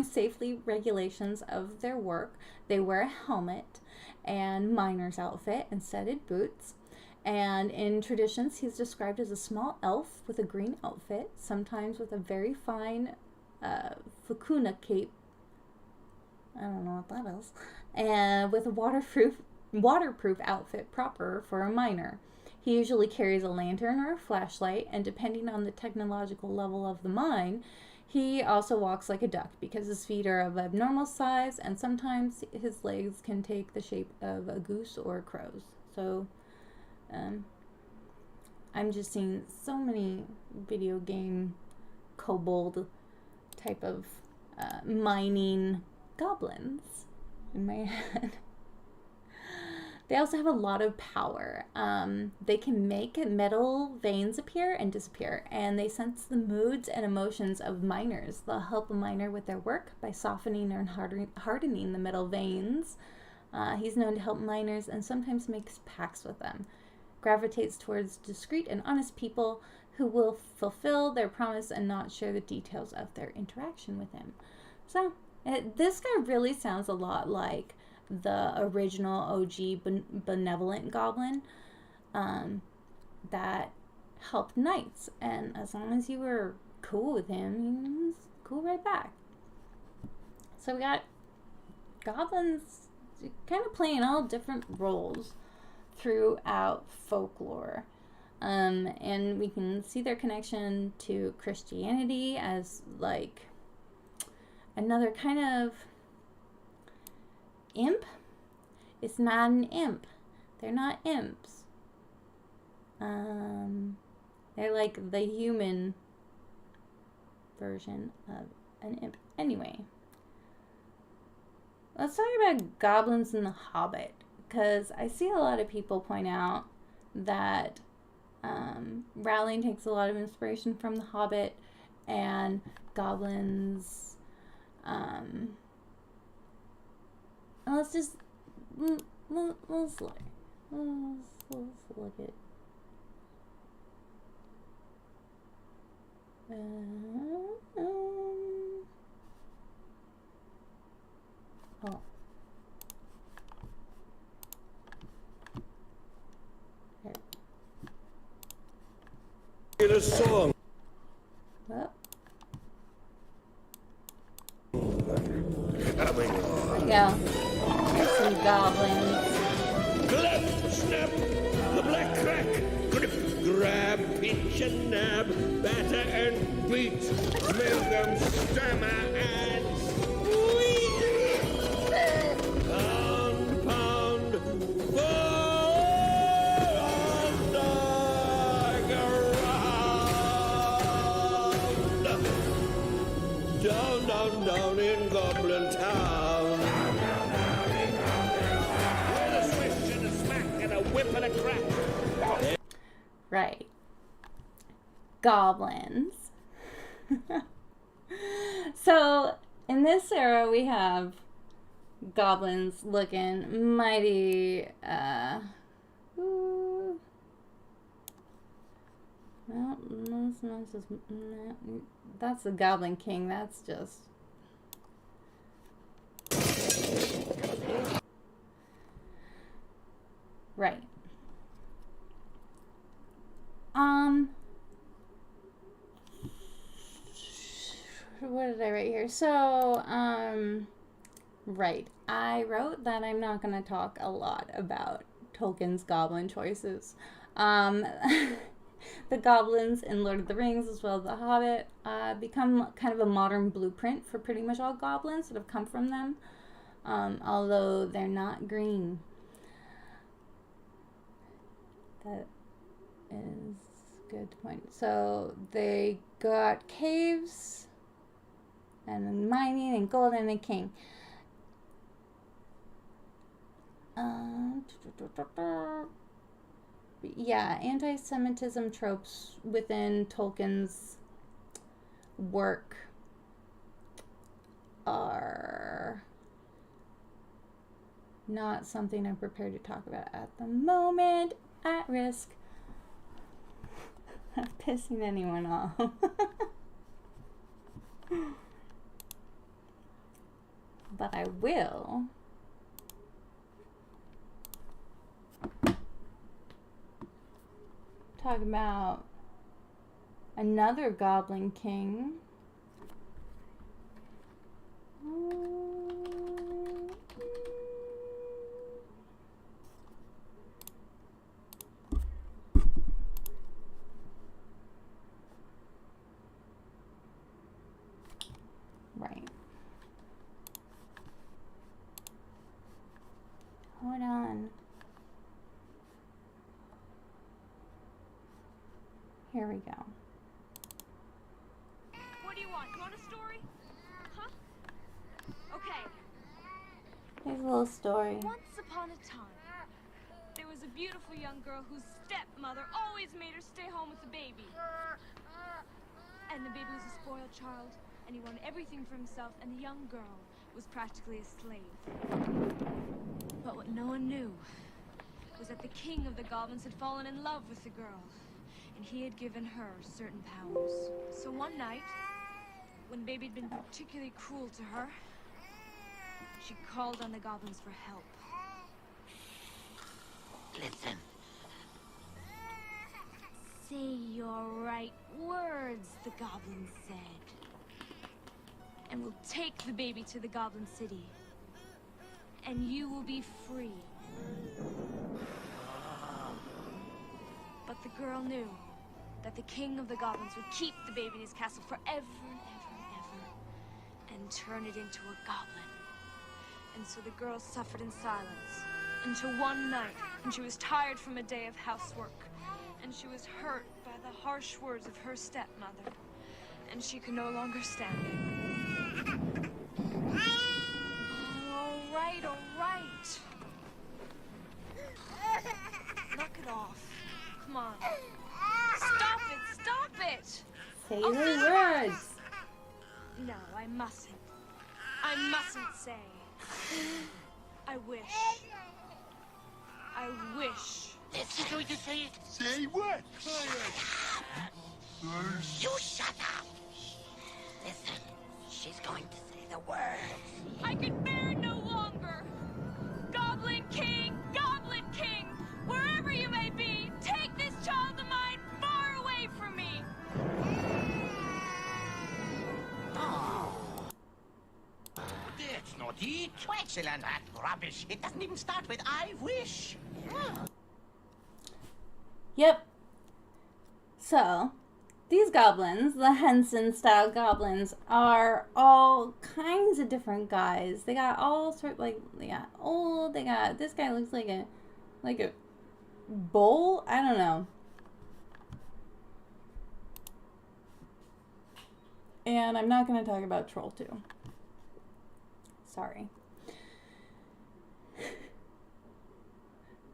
safely regulations of their work. They wear a helmet and miner's outfit and studded boots. And in traditions, he's described as a small elf with a green outfit, sometimes with a very fine Fukuna cape. I don't know what that is. And with a waterproof outfit proper for a miner. He usually carries a lantern or a flashlight, and depending on the technological level of the mine, he also walks like a duck because his feet are of abnormal size, and sometimes his legs can take the shape of a goose or crows. So, I'm just seeing so many video game kobold type of mining goblins in my head. They also have a lot of power. They can make metal veins appear and disappear, and they sense the moods and emotions of miners. They'll help a miner with their work by softening and hardening the metal veins. He's known to help miners and sometimes makes pacts with them. Gravitates towards discreet and honest people who will fulfill their promise and not share the details of their interaction with him. So, this guy really sounds a lot like the original OG benevolent goblin that helped knights, and as long as you were cool with him, he was cool right back. So we got goblins kind of playing all different roles throughout folklore, and we can see their connection to Christianity as like another kind of imp. It's not an imp. They're not imps. They're like the human version of an imp. Anyway, let's talk about goblins in The Hobbit, because I see a lot of people point out that Rowling takes a lot of inspiration from The Hobbit, and goblins. Let's just let's look at. Oh.
Get a song.
Well. There we go. There's some goblins.
Cleft, snap, the black crack, grip, grab, pinch and nab, batter and beat, make them stammer and squeeze. Pound, pound, fall on the ground. Down, down, down in Goblin Town. With a swish and a smack and a whip and a crack.
Right. Goblins. So, in this era, we have goblins looking mighty, well, that's the Goblin King. That's just... Right. What did I write here? So, right. I wrote that I'm not going to talk a lot about Tolkien's goblin choices. The goblins in Lord of the Rings, as well as The Hobbit, become kind of a modern blueprint for pretty much all goblins that have come from them, although they're not green. That is a good point. So they got caves and mining and gold and a king. Yeah, anti-Semitism tropes within Tolkien's work are not something I'm prepared to talk about at the moment, at risk of pissing anyone off. But I will talk about another goblin king. Right. Hold on. Here we go.
What do you want? You want a story? Huh? Okay.
Here's a little story.
Once upon a time, there was a beautiful young girl whose stepmother always made her stay home with the baby. And the baby was a spoiled child, and he wanted everything for himself, and the young girl was practically a slave. But what no one knew was that the king of the goblins had fallen in love with the girl, and he had given her certain powers. So one night, when the baby had been particularly cruel to her, she called on the goblins for help.
Listen.
Say your right words, the goblin said. And we'll take the baby to the Goblin City. And you will be free. But the girl knew that the king of the goblins would keep the baby in his castle forever and ever and ever, and turn it into a goblin. And so the girl suffered in silence until one night, when she was tired from a day of housework, and she was hurt by the harsh words of her stepmother, and she could no longer stand it. All right, all right. Knock it off. Come on. Stop it, stop it!
Say the words.
No, I mustn't. I mustn't say. I wish. I wish.
She's going to say it.
Say what?
You shut up. Listen, she's going to say the words.
I can bear it no longer. Goblin King, wherever you may be, take this child of mine far away from me.
That's not it. Excellent. That rubbish. It doesn't even start with I wish.
Yep. So, these goblins, the Henson-style goblins, are all kinds of different guys. They got all sort they got old. They got this guy looks like a bull. I don't know. And I'm not going to talk about Troll 2. Sorry.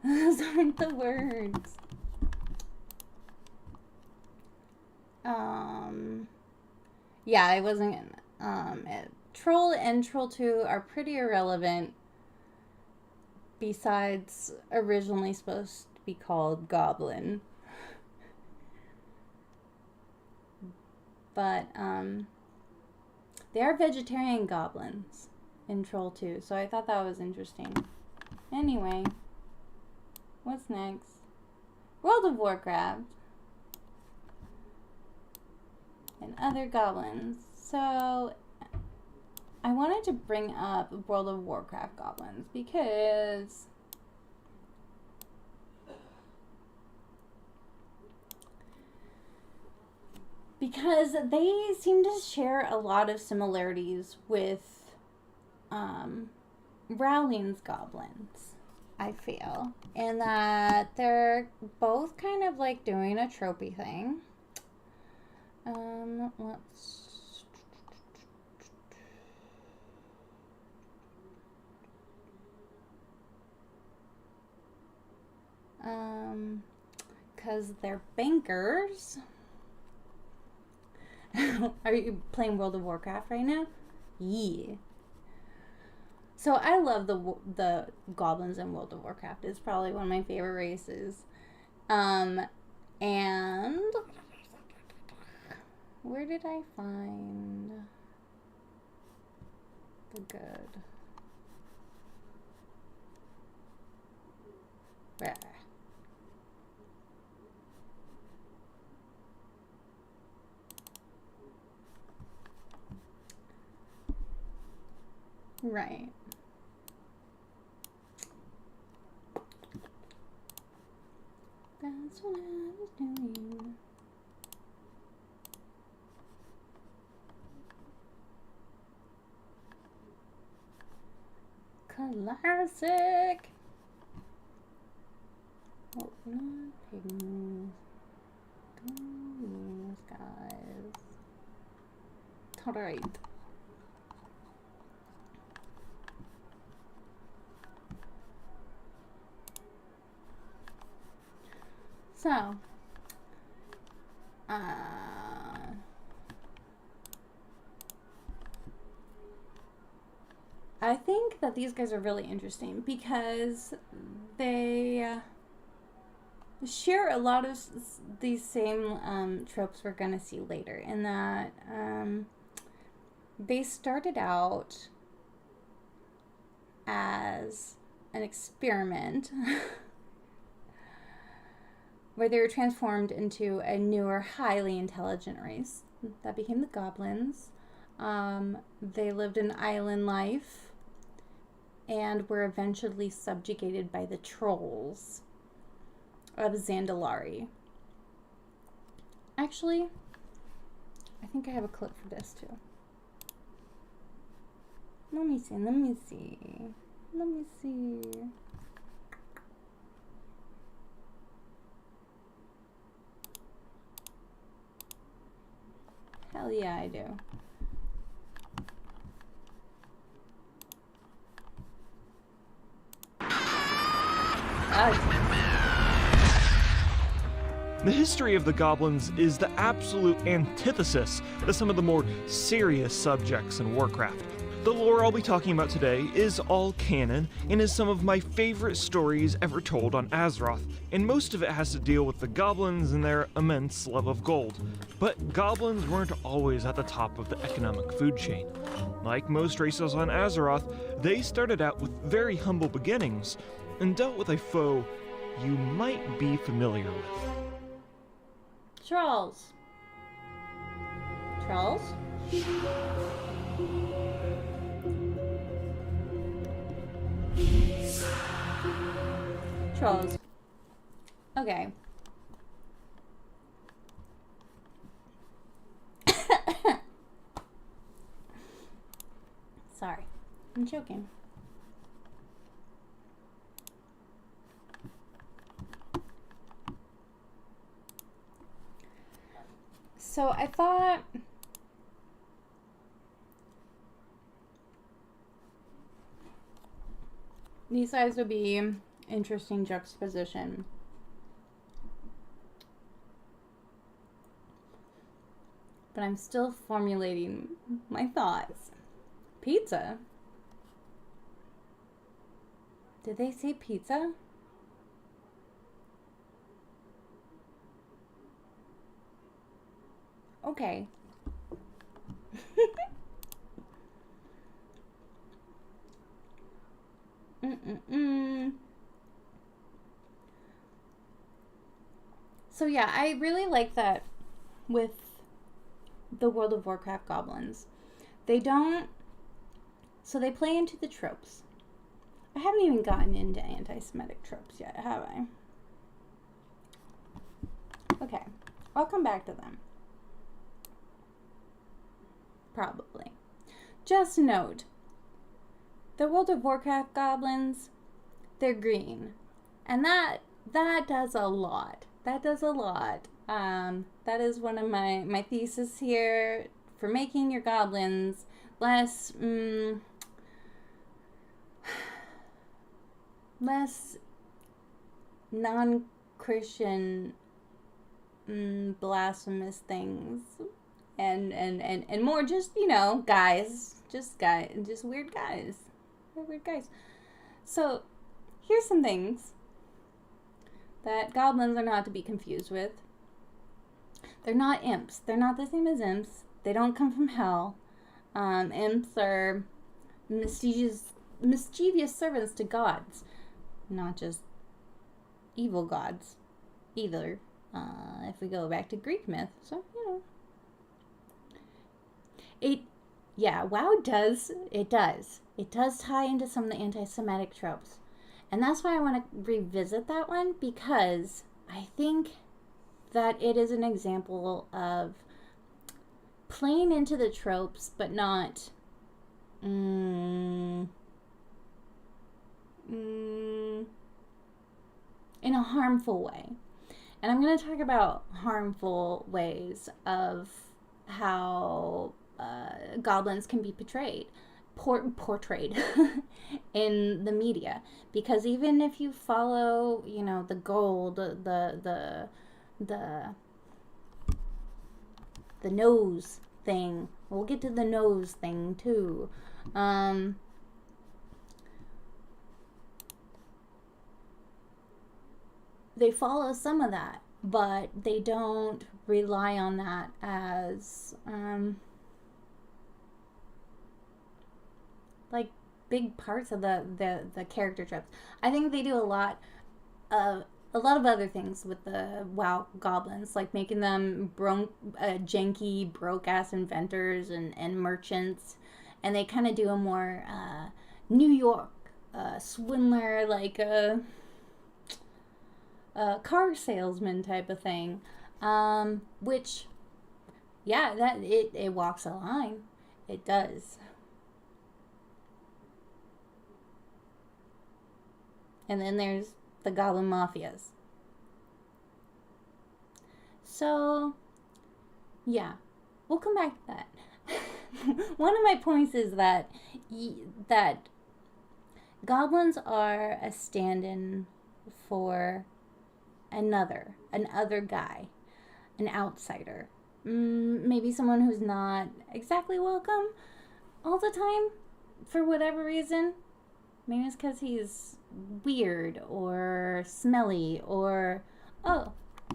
Those aren't the words. Yeah, I wasn't Troll and Troll 2 are pretty irrelevant, besides originally supposed to be called Goblin. But they are vegetarian goblins in Troll 2, so I thought that was interesting. Anyway, what's next? World of Warcraft. and other goblins. So I wanted to bring up World of Warcraft goblins because they seem to share a lot of similarities with Rowling's goblins, I feel, and that they're both kind of like doing a tropey thing. Because they're bankers. Are you playing World of Warcraft right now? Yeah. So I love the goblins in World of Warcraft. It's probably one of my favorite races. And where did I find the good? Where? Right. That's what I was doing. Classic. Oh, not pygmies. These guys. Alright. So, I think that these guys are really interesting because they share a lot of these same tropes we're going to see later, in that they started out as an experiment where they were transformed into a newer, highly intelligent race that became the Goblins. They lived an island life and were eventually subjugated by the trolls of Zandalari. Actually, I think I have a clip for this too. Let me see. Hell yeah, I do.
The history of the Goblins is the absolute antithesis to some of the more serious subjects in Warcraft. The lore I'll be talking about today is all canon and is some of my favorite stories ever told on Azeroth, and most of it has to deal with the Goblins and their immense love of gold. But Goblins weren't always at the top of the economic food chain. Like most races on Azeroth, they started out with very humble beginnings and dealt with a foe you might be familiar with.
Trolls. Trolls? Trolls. Okay. Sorry. I'm joking. So I thought these guys would be interesting juxtaposition. But I'm still formulating my thoughts. Pizza? Did they say pizza? Okay. So yeah, I really like that with the World of Warcraft goblins. They don't, so they play into the tropes. I haven't even gotten into anti-Semitic tropes yet, have I? Okay, I'll come back to them. Probably. Just note, the World of Warcraft goblins, they're green. And that does a lot. That does a lot. That is one of my thesis here for making your goblins less non-Christian blasphemous things and more just, guys. Just weird guys. They're weird guys. So here's some things that goblins are not to be confused with. They're not imps. They're not the same as imps. They don't come from hell. Imps are mischievous servants to gods, not just evil gods either. If we go back to Greek myth, so WoW does tie into some of the anti-Semitic tropes. And that's why I want to revisit that one, because I think that it is an example of playing into the tropes, but not in a harmful way. And I'm going to talk about harmful ways of how goblins can be portrayed in the media, because even if you follow the gold, the nose thing, we'll get to the nose thing too, they follow some of that, but they don't rely on that as like big parts of the character tropes. I think they do a lot of other things with the WoW goblins, like making them janky, broke-ass inventors and merchants, and they kind of do a more New York swindler, like a car salesman type of thing, which, that it walks a line. It does. And then there's the Goblin Mafias. So, we'll come back to that. One of my points is that goblins are a stand-in for another guy, an outsider. Maybe someone who's not exactly welcome all the time for whatever reason. Maybe it's because he's weird or smelly or,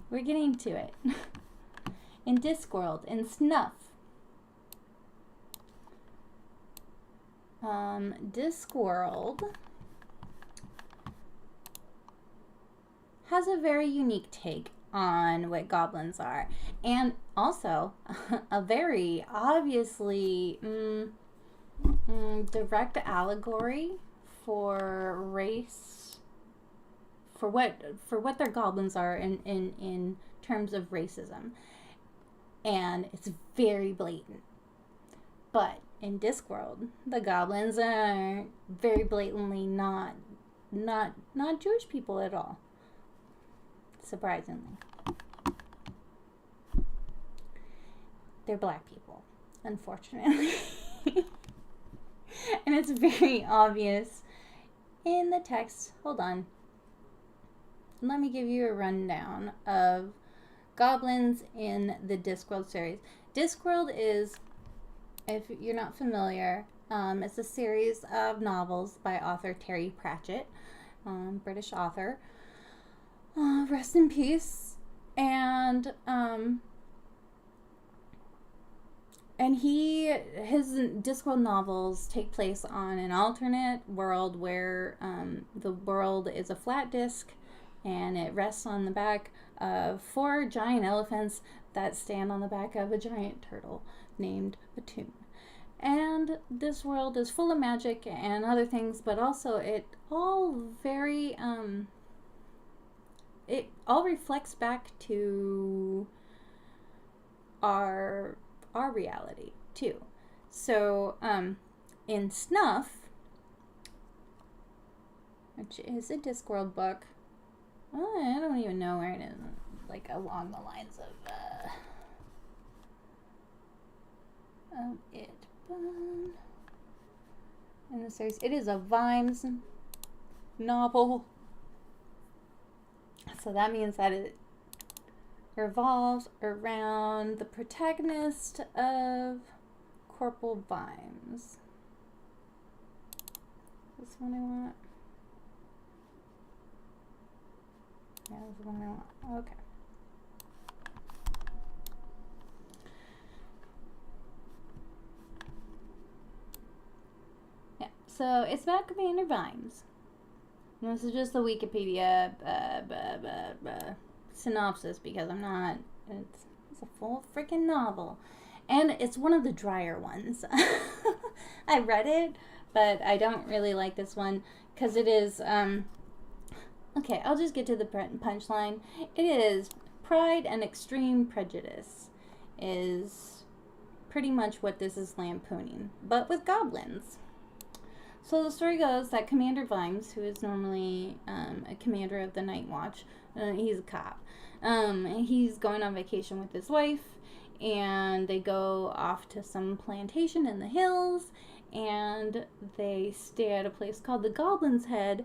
we're getting to it. In Discworld, in Snuff. Discworld has a very unique take on what goblins are, and also a very obviously direct allegory for race, for what their goblins are in terms of racism, and it's very blatant. But in Discworld, the goblins are very blatantly not Jewish people at all. Surprisingly. They're black people, unfortunately. And it's very obvious in the text. Hold on. Let me give you a rundown of goblins in the Discworld series. Discworld is, if you're not familiar, it's a series of novels by author Terry Pratchett, British author. Rest in peace. And his Discworld novels take place on an alternate world where the world is a flat disc, and it rests on the back of 4 giant elephants that stand on the back of a giant turtle named Atun. And this world is full of magic and other things, but also it all reflects back to our reality too. So in Snuff, which is a Discworld book, I don't even know where it is, like along the lines of it. In the series, it is a Vimes novel, so that means that it revolves around the protagonist of Corporal Vimes. This one I want. Yeah, this is the one I want. Okay. Yeah, so it's about Commander Vimes. And this is just the Wikipedia synopsis because I'm not. It's a full freaking novel. And it's one of the drier ones. I read it, but I don't really like this one because it is, okay, I'll just get to the punchline. It is Pride and Extreme Prejudice is pretty much what this is lampooning, but with goblins. So the story goes that Commander Vimes, who is normally a commander of the Night Watch, he's a cop. He's going on vacation with his wife, and they go off to some plantation in the hills, and they stay at a place called the Goblin's Head,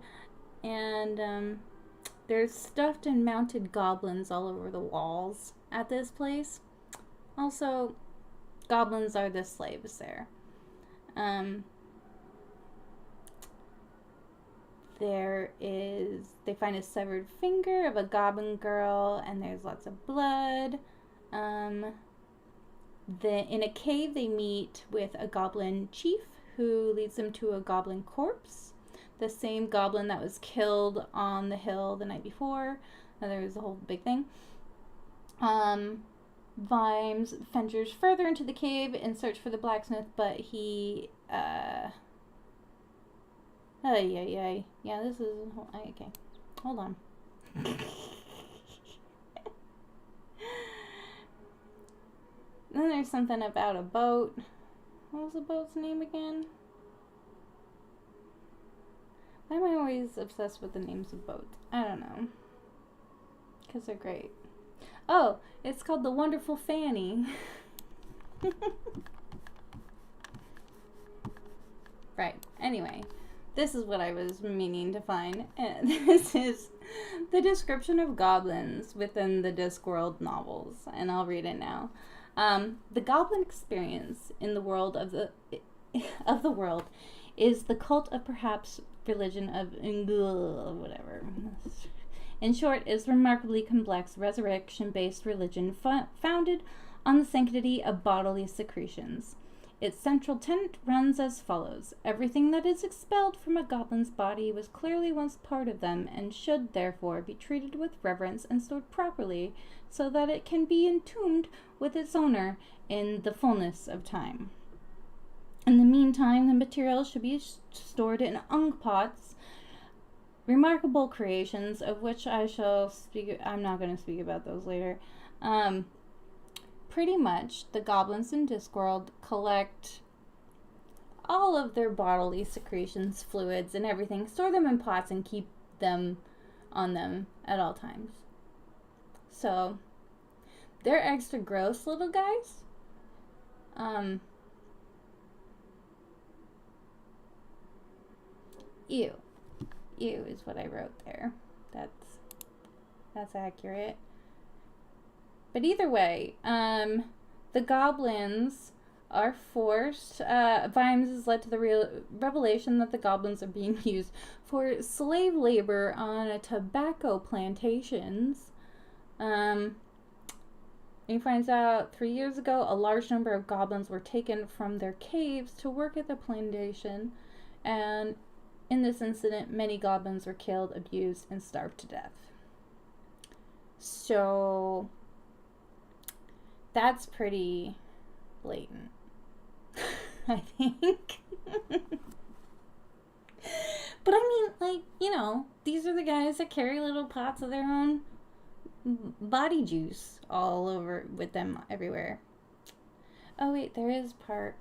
and there's stuffed and mounted goblins all over the walls at this place. Also, goblins are the slaves there. They find a severed finger of a goblin girl, and there's lots of blood. In a cave, they meet with a goblin chief who leads them to a goblin corpse, the same goblin that was killed on the hill the night before. There was a whole big thing. Vimes ventures further into the cave in search for the blacksmith, but he yeah, this is okay. Hold on. Then there's something about a boat. What was the boat's name again? Why am I always obsessed with the names of boats? I don't know. Because they're great. Oh, it's called the Wonderful Fanny. Right. Anyway, this is what I was meaning to find. This is the description of goblins within the Discworld novels, and I'll read it now. The goblin experience in the world of the world is the cult of perhaps religion of whatever. In short, is remarkably complex resurrection-based religion founded on the sanctity of bodily secretions. Its central tenet runs as follows. Everything that is expelled from a goblin's body was clearly once part of them and should, therefore, be treated with reverence and stored properly so that it can be entombed with its owner in the fullness of time. In the meantime, the material should be stored in unk pots, remarkable creations of which I shall speak. I'm not going to speak about those later. Pretty much, the goblins in Discworld collect all of their bodily secretions, fluids, and everything, store them in pots, and keep them on them at all times. So, they're extra gross little guys. Ew. Ew is what I wrote there. That's accurate. But either way, the goblins are forced. Vimes is led to the revelation that the goblins are being used for slave labor on tobacco plantations. He finds out 3 years ago a large number of goblins were taken from their caves to work at the plantation, and in this incident, many goblins were killed, abused, and starved to death. So, that's pretty blatant, I think. But I mean, like, you know, these are the guys that carry little pots of their own body juice all over with them everywhere. Oh wait, there is part.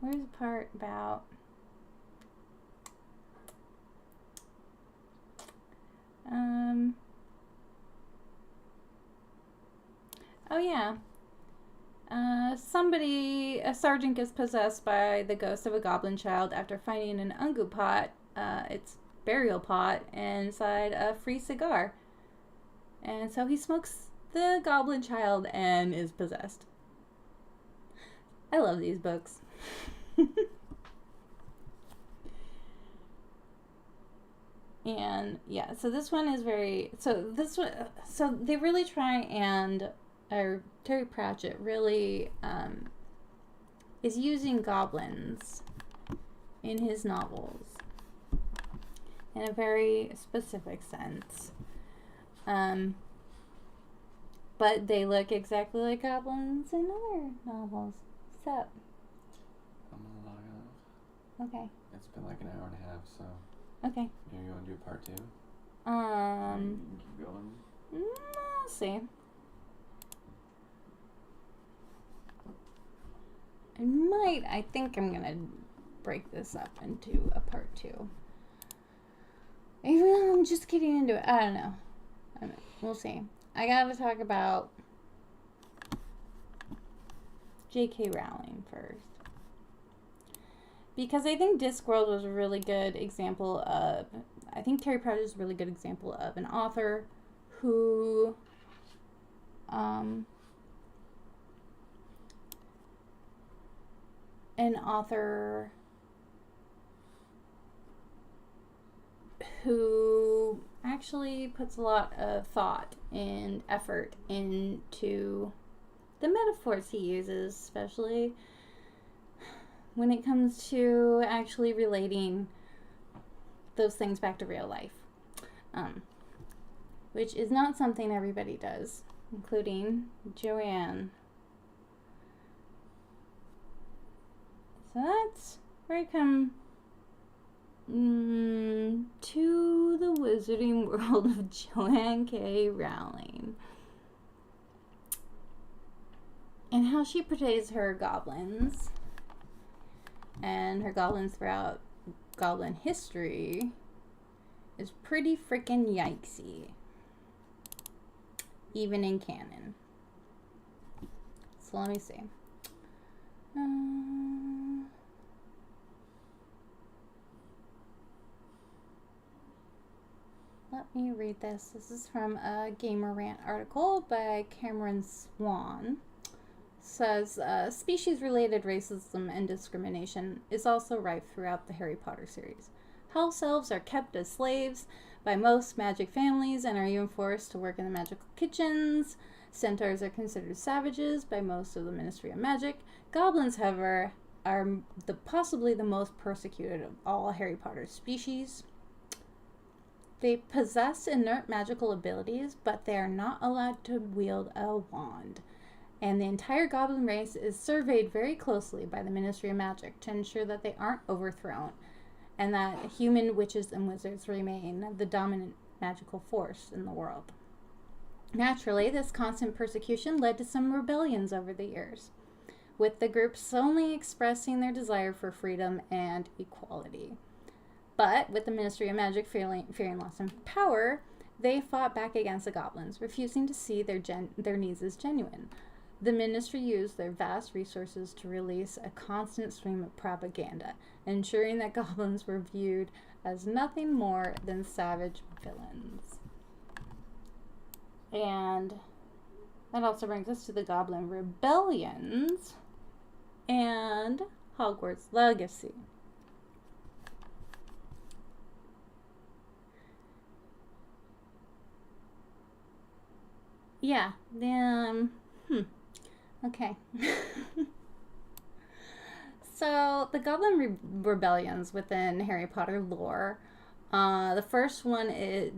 Where's the part about oh yeah. A sergeant gets possessed by the ghost of a goblin child after finding an ungu pot, its burial pot, inside a free cigar. And so he smokes the goblin child and is possessed. I love these books. And yeah, so this one is so they really try and Terry Pratchett really is using goblins in his novels in a very specific sense. But they look exactly like goblins in other novels. What's up?
I'm gonna log out.
Okay.
It's been like an hour and a half, so.
Okay.
You want to do part 2? You can keep going.
We'll see. I think I'm gonna break this up into a part 2. Even though I'm just getting into it. I don't know. We'll see. I gotta talk about J.K. Rowling first. Because I think Discworld was a really good example of, I think Terry Pratchett is a really good example of an author who actually puts a lot of thought and effort into the metaphors he uses, especially when it comes to actually relating those things back to real life, which is not something everybody does, including Joanne. So that's where I come to the wizarding world of Joanne K. Rowling and how she portrays her goblins and her goblins throughout goblin history is pretty freaking yikesy, even in canon. So let me see. Let me read this. This is from a Gamer Rant article by Cameron Swan. Says, species-related racism and discrimination is also rife throughout the Harry Potter series. House elves are kept as slaves by most magic families and are even forced to work in the magical kitchens. Centaurs are considered savages by most of the Ministry of Magic. Goblins, however, are possibly the most persecuted of all Harry Potter species. They possess inert magical abilities, but they are not allowed to wield a wand. And the entire goblin race is surveyed very closely by the Ministry of Magic to ensure that they aren't overthrown and that human witches and wizards remain the dominant magical force in the world. Naturally, this constant persecution led to some rebellions over the years, with the groups only expressing their desire for freedom and equality. But with the Ministry of Magic fearing loss of power, they fought back against the goblins, refusing to see their needs as genuine. The ministry used their vast resources to release a constant stream of propaganda, ensuring that goblins were viewed as nothing more than savage villains. And that also brings us to the Goblin Rebellions and Hogwarts Legacy. Yeah, okay. So, the Goblin Rebellions within Harry Potter lore, the first one it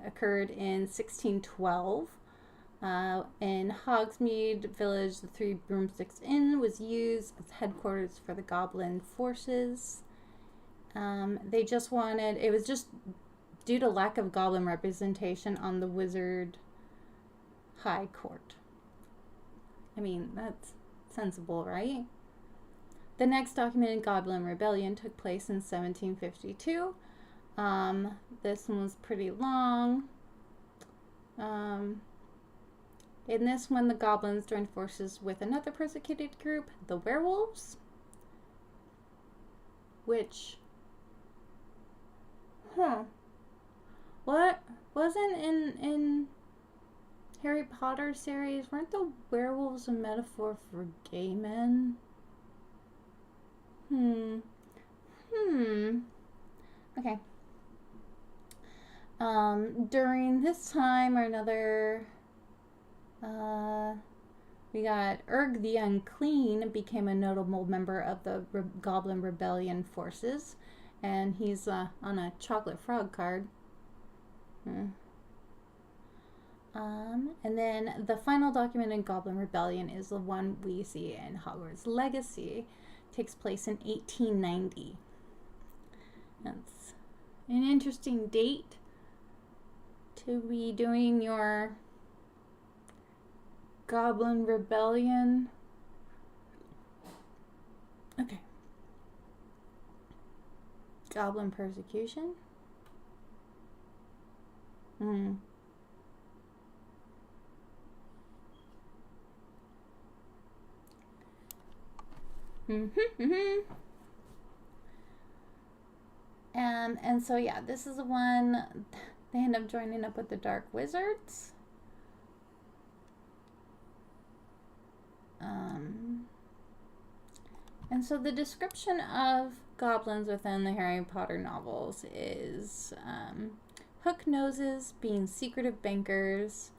occurred in 1612, In Hogsmeade Village, the Three Broomsticks Inn was used as headquarters for the Goblin forces. They just wanted, it was just due to lack of Goblin representation on the Wizard High Court. I mean, that's sensible, right? The next documented Goblin rebellion took place in 1752. This one was pretty long. In this one, the Goblins joined forces with another persecuted group, the Werewolves, which, what wasn't in Harry Potter series? Weren't the werewolves a metaphor for gay men? Okay. During this time or another, we got Urg the Unclean became a notable member of the Goblin Rebellion forces, and he's on a chocolate frog card. And then the final documented Goblin Rebellion is the one we see in Hogwarts Legacy. It takes place in 1890. That's an interesting date to be doing your Goblin Rebellion. Okay. Goblin persecution. And so yeah, this is the one they end up joining up with the Dark Wizards. And so the description of goblins within the Harry Potter novels is hook noses, being secretive bankers,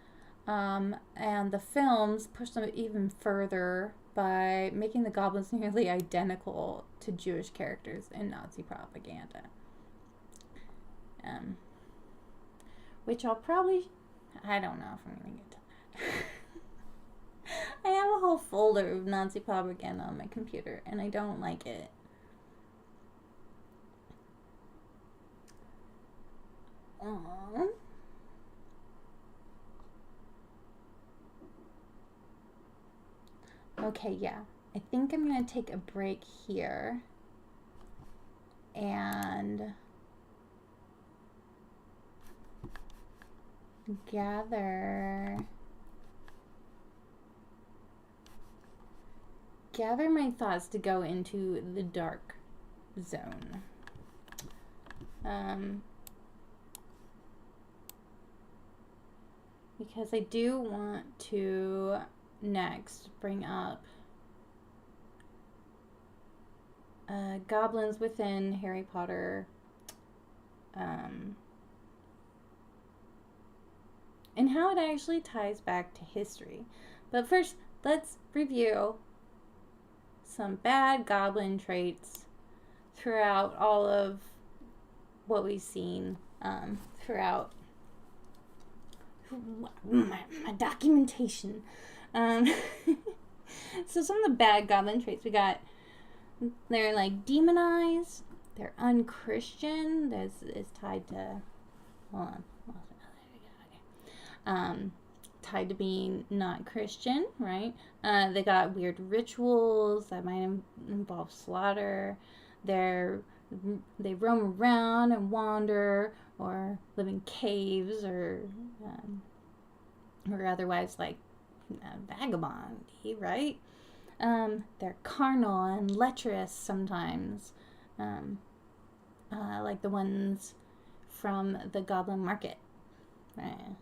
and the films push them even further by making the goblins nearly identical to Jewish characters in Nazi propaganda. Which I'll probably, I don't know if I'm going to get to that. I have a whole folder of Nazi propaganda on my computer, and I don't like it. Okay, yeah. I think I'm going to take a break here and gather my thoughts to go into the dark zone. Because I do want to next bring up goblins within Harry Potter, and how it actually ties back to history. But first, let's review some bad goblin traits throughout all of what we've seen throughout my documentation. So some of the bad goblin traits we got, they're like demonized, they're unchristian, this is tied to, tied to being not Christian, right? They got weird rituals that might involve slaughter. They roam around and wander, or live in caves, or otherwise like vagabondy, right? They're carnal and lecherous sometimes, like the ones from the Goblin Market, right?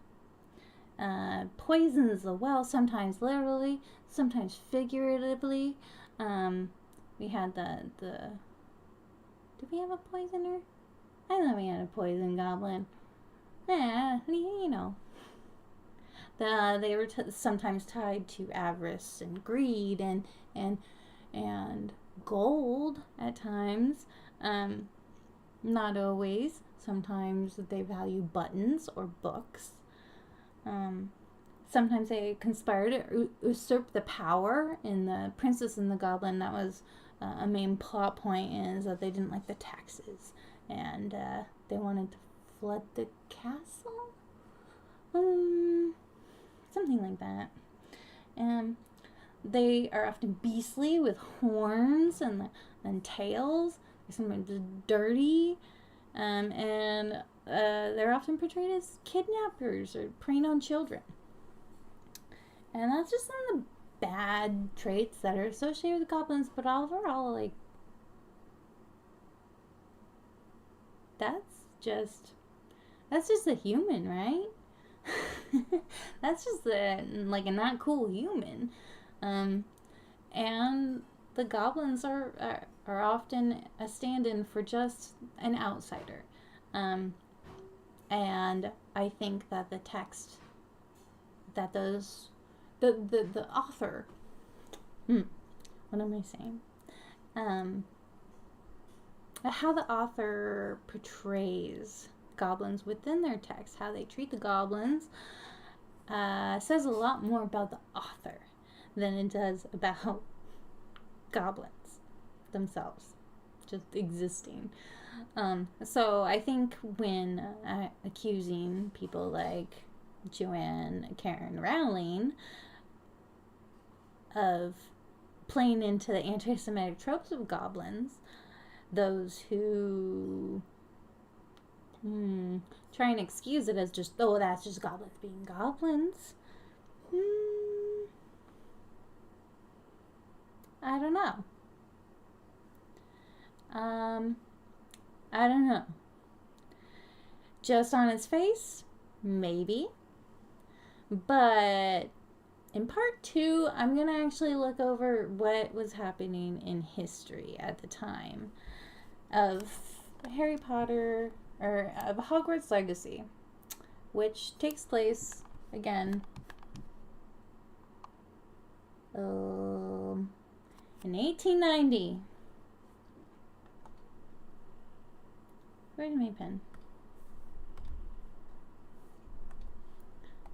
Poisons the well, sometimes literally, sometimes figuratively. We had the did we have a poisoner? I thought we had a poison goblin. Yeah, you know. They were sometimes tied to avarice and greed and gold at times. Not always. Sometimes they value buttons or books. sometimes they conspire to usurp the power. In The Princess and the Goblin, that was a main plot point, is that they didn't like the taxes, and they wanted to flood the castle? Something like that. They are often beastly with horns and tails. They're sometimes dirty. And they're often portrayed as kidnappers or preying on children. And that's just some of the bad traits that are associated with goblins, but overall, like, that's just a human, right? That's just a not cool human. And the goblins are often a stand-in for just an outsider. And I think that the text that the author, what am I saying? How the author portrays goblins within their text, how they treat the goblins, says a lot more about the author than it does about goblins themselves just existing. So I think when accusing people like Joanne Karen Rowling of playing into the anti-Semitic tropes of goblins, those who try and excuse it as just, oh, that's just goblins being goblins, I don't know. I don't know. Just on its face, maybe. But in part 2, I'm going to actually look over what was happening in history at the time of Harry Potter, or of Hogwarts Legacy, which takes place, again, in 1890. Where's my pen?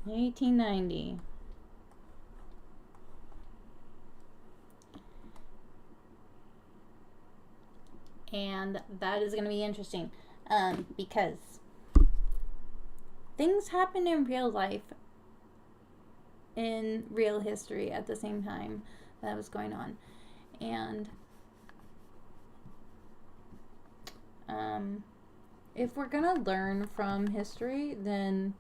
1890. And that is going to be interesting, because things happen in real life, in real history at the same time that was going on. And if we're gonna learn from history, then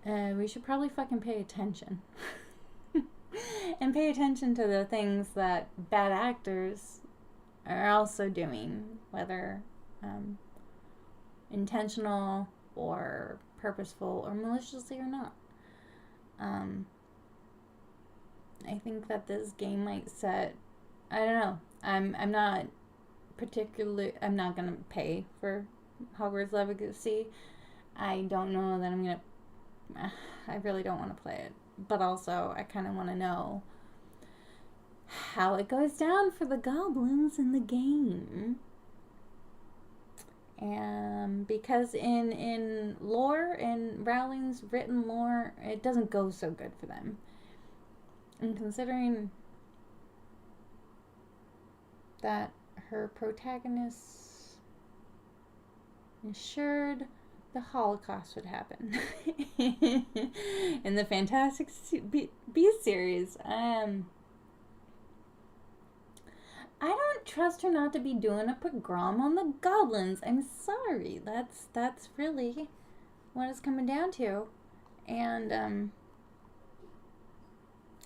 we should probably fucking pay attention. And pay attention to the things that bad actors are also doing, whether intentional or purposeful or maliciously or not. I think that this game might set, I don't know, I'm not gonna pay for Hogwarts Legacy. I don't know that I'm gonna, I really don't want to play it, but also I kind of want to know how it goes down for the goblins in the game. And because in lore, in Rowling's written lore, it doesn't go so good for them. And considering that her protagonist ensured the Holocaust would happen in the Fantastic Beasts series, I don't trust her not to be doing a pogrom on the goblins. I'm sorry. That's really what it's coming down to. And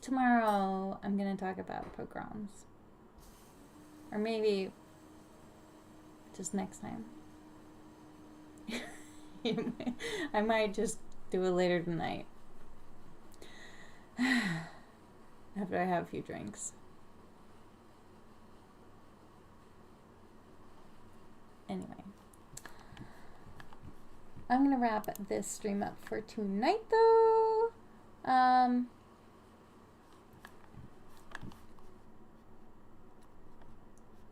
tomorrow I'm going to talk about pogroms. Or maybe just next time. I might just do it later tonight. After I have a few drinks. Anyway, I'm gonna wrap this stream up for tonight, though.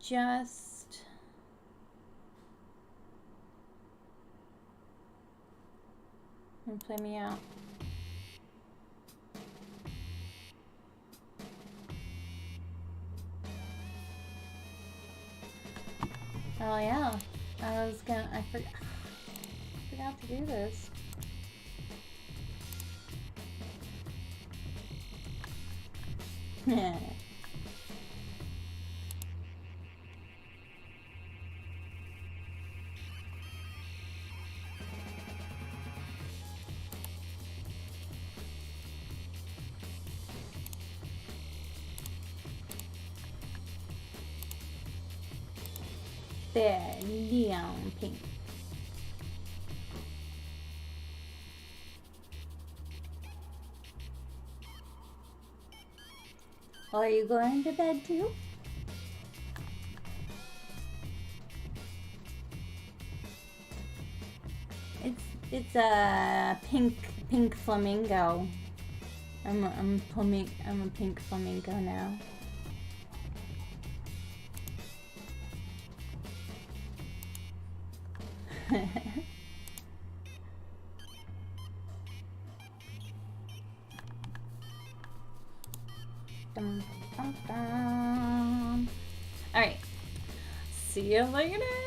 Just play me out. Oh yeah, I forgot to do this. There, neon pink. Are you going to bed too? It's a pink flamingo. I'm a pink flamingo now. Dum, dum, dum. All right. See you later.